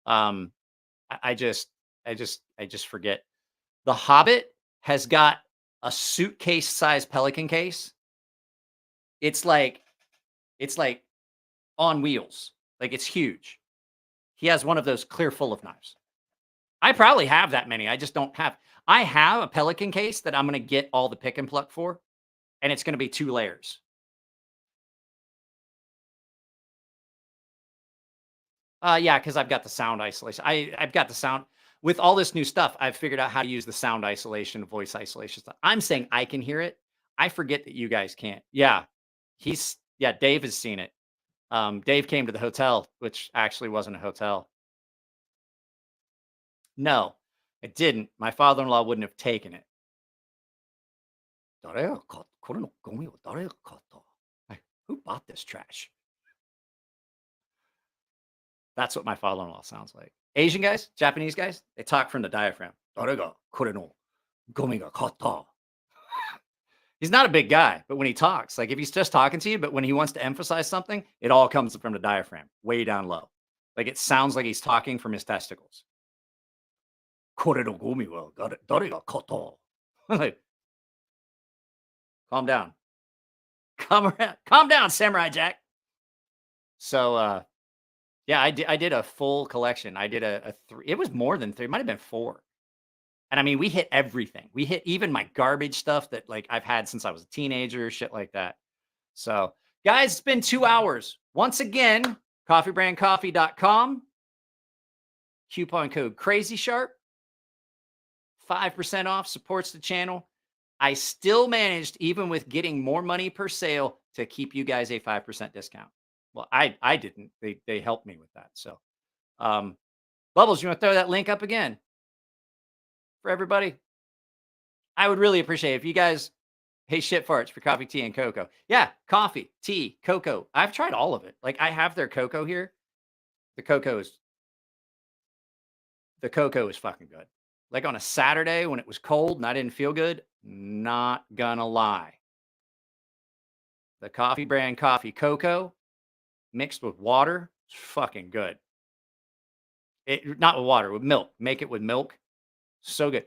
I just forget. The Hobbit has got a suitcase size Pelican case. It's like on wheels. Like it's huge. He has one of those clear full of knives. I probably have that many. I just don't have. I have a Pelican case that I'm going to get all the pick and pluck for. And it's going to be 2 layers. Yeah, because I've got the sound isolation. I've got the sound. With all this new stuff, I've figured out how to use the sound isolation, voice isolation stuff. I'm saying I can hear it. I forget that you guys can't. Yeah. Dave has seen it. Dave came to the hotel, which actually wasn't a hotel. No, it didn't. My father-in-law wouldn't have taken it. Who bought this trash? That's what my father-in-law sounds like. Asian guys, Japanese guys, they talk from the diaphragm. He's not a big guy, but when he talks, like if he's just talking to you, but when he wants to emphasize something, it all comes from the diaphragm, way down low. Like it sounds like he's talking from his testicles. Like, calm down. Calm down, Samurai Jack. So, yeah, I did a full collection. I did a 3. It was more than 3. It might have been 4. And I mean, we hit everything. We hit even my garbage stuff that like I've had since I was a teenager, shit like that. So, guys, it's been 2 hours. Once again, coffeebrandcoffee.com. Coupon code CrazySharp. 5% off, supports the channel. I still managed, even with getting more money per sale, to keep you guys a 5% discount. Well, I didn't. They helped me with that. So, Bubbles, you want to throw that link up again for everybody? I would really appreciate it if you guys, hey, shit farts for coffee, tea, and cocoa. Yeah, coffee, tea, cocoa. I've tried all of it. Like I have their cocoa here. The cocoa is fucking good. Like on a Saturday when it was cold and I didn't feel good, not gonna lie. The coffee brand coffee cocoa mixed with water, it's fucking good. Not with water, with milk. Make it with milk. So good.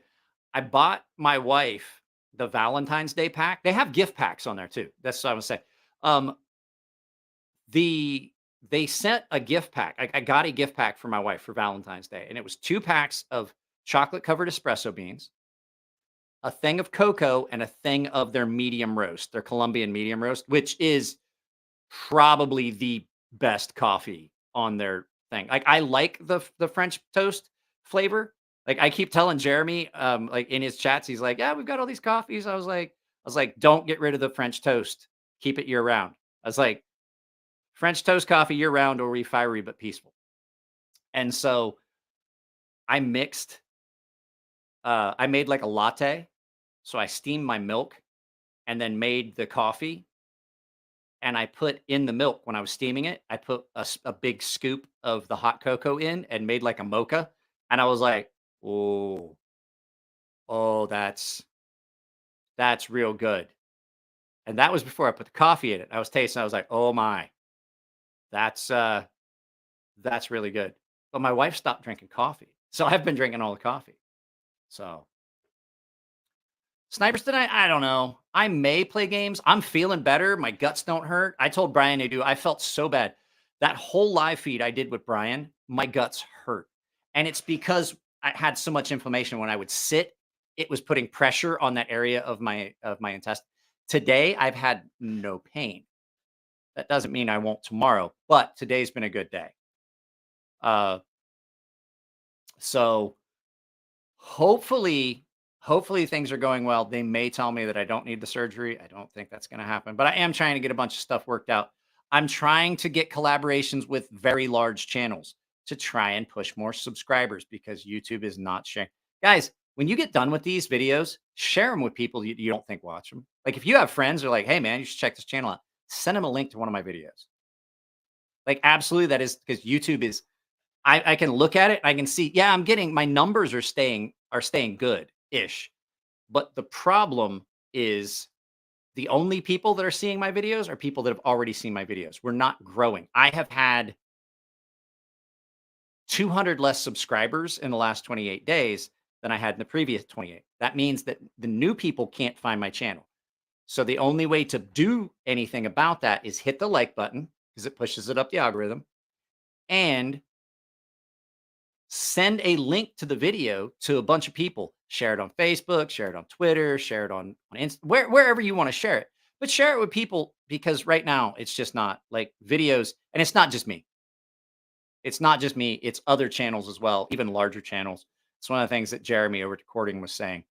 I bought my wife the Valentine's Day pack. They have gift packs on there too. That's what I was saying. They sent a gift pack. I got a gift pack for my wife for Valentine's Day, and it was 2 packs of chocolate covered espresso beans, a thing of cocoa, and a thing of their medium roast, their Colombian medium roast, which is probably the best coffee on their thing. Like I like the French toast flavor. Like I keep telling Jeremy, like in his chats, he's like, yeah, we've got all these coffees. I was like, don't get rid of the French toast. Keep it year round. I was like, French toast coffee year round or we fiery but peaceful. And so I mixed, I made like a latte. So I steamed my milk and then made the coffee. And I put in the milk when I was steaming it, I put a big scoop of the hot cocoa in and made like a mocha. And I was like, oh, that's real good. And that was before I put the coffee in it. I was tasting, I was like, oh my, that's really good. But my wife stopped drinking coffee. So I've been drinking all the coffee. So snipers tonight, I don't know. I may play games. I'm feeling better. My guts don't hurt. I told Brian to do. I felt so bad. That whole live feed I did with Brian, my guts hurt. And it's because I had so much inflammation when I would sit, it was putting pressure on that area of my intestine. Today I've had no pain. That doesn't mean I won't tomorrow, but today's been a good day. So hopefully things are going well. They may tell me that I don't need the surgery. I don't think that's going to happen, but I am trying to get a bunch of stuff worked out. I'm trying to get collaborations with very large channels to try and push more subscribers because YouTube is not sharing. Guys, when you get done with these videos, share them with people you don't think watch them. Like if you have friends who are like, hey man, you should check this channel out. Send them a link to one of my videos. Like absolutely, that is because YouTube is, I can look at it. I can see, yeah, I'm getting, my numbers are staying good-ish. But the problem is the only people that are seeing my videos are people that have already seen my videos. We're not growing. I have had 200 less subscribers in the last 28 days than I had in the previous 28. That means that the new people can't find my channel. So the only way to do anything about that is hit the like button because it pushes it up the algorithm and send a link to the video to a bunch of people. Share it on Facebook, share it on Twitter, share it on Instagram, wherever you want to share it. But share it with people because right now it's just not like videos. And it's not just me. It's not just me. It's other channels as well, even larger channels. It's one of the things that Jeremy over at Recording was saying.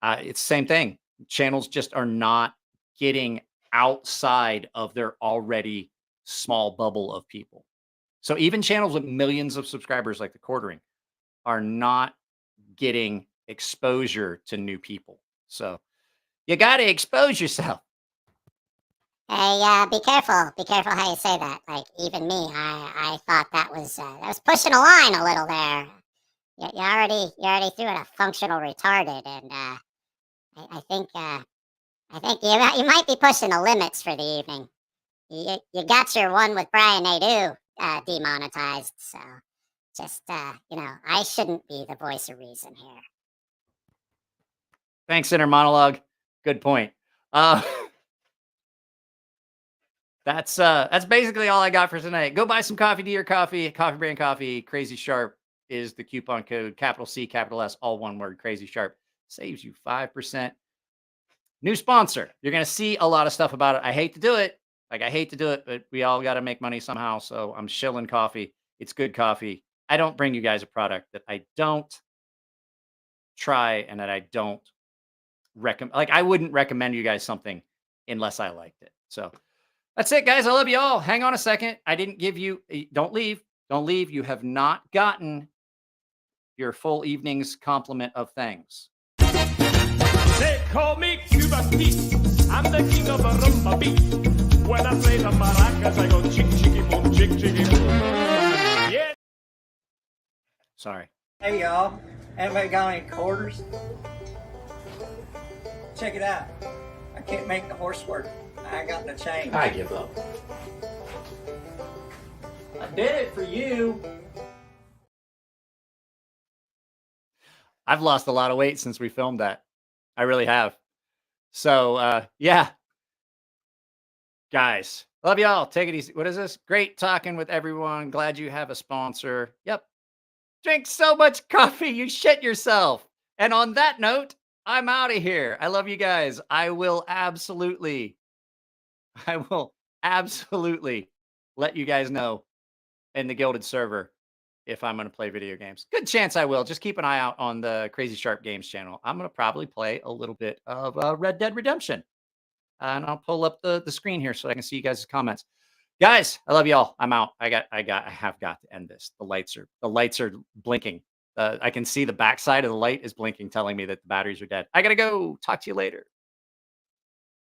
It's the same thing. Channels just are not getting outside of their already small bubble of people. So even channels with millions of subscribers like the Quartering are not getting exposure to new people. So you got to expose yourself. Hey, be careful. Be careful how you say that. Like even me, I thought that was pushing a line a little there. You already threw it a functional retarded, and I think you might be pushing the limits for the evening. You got your one with Brian Nadeau demonetized, so just I shouldn't be the voice of reason here. Thanks, inner monologue. Good point. That's basically all I got for tonight. Go buy some coffee to your coffee brand coffee. CrazySharp is the coupon code, capital C, capital S, all one word. CrazySharp saves you 5%. New sponsor. You're going to see a lot of stuff about it. I hate to do it. But we all got to make money somehow. So I'm shilling coffee. It's good coffee. I don't bring you guys a product that I don't try and that I don't recommend. Like I wouldn't recommend you guys something unless I liked it. So that's it, guys. I love you all. Hang on a second. I didn't give you, don't leave. Don't leave. You have not gotten your full evening's complement of things. They call me Cuba Pete. I'm the king of a rumba beat. When I play the maracas, I go chick, chicky, boom, chick, chicky, boom. Yeah. Sorry. Hey, y'all. Anybody got any quarters? Check it out. I can't make the horse work. I got the change. I give up. I did it for you. I've lost a lot of weight since we filmed that. I really have. So, yeah. Guys, love y'all. Take it easy. What is this? Great talking with everyone. Glad you have a sponsor. Yep. Drink so much coffee, you shit yourself. And on that note, I'm out of here. I love you guys. I will absolutely let you guys know in the Gilded server if I'm going to play video games. Good chance I will. Just keep an eye out on the CrazySharp Games channel. I'm going to probably play a little bit of Red Dead Redemption. And I'll pull up the screen here so I can see you guys' comments. Guys, I love y'all. I'm out. I have got to end this. The lights are blinking. I can see the backside of the light is blinking, telling me that the batteries are dead. I gotta go. Talk to you later.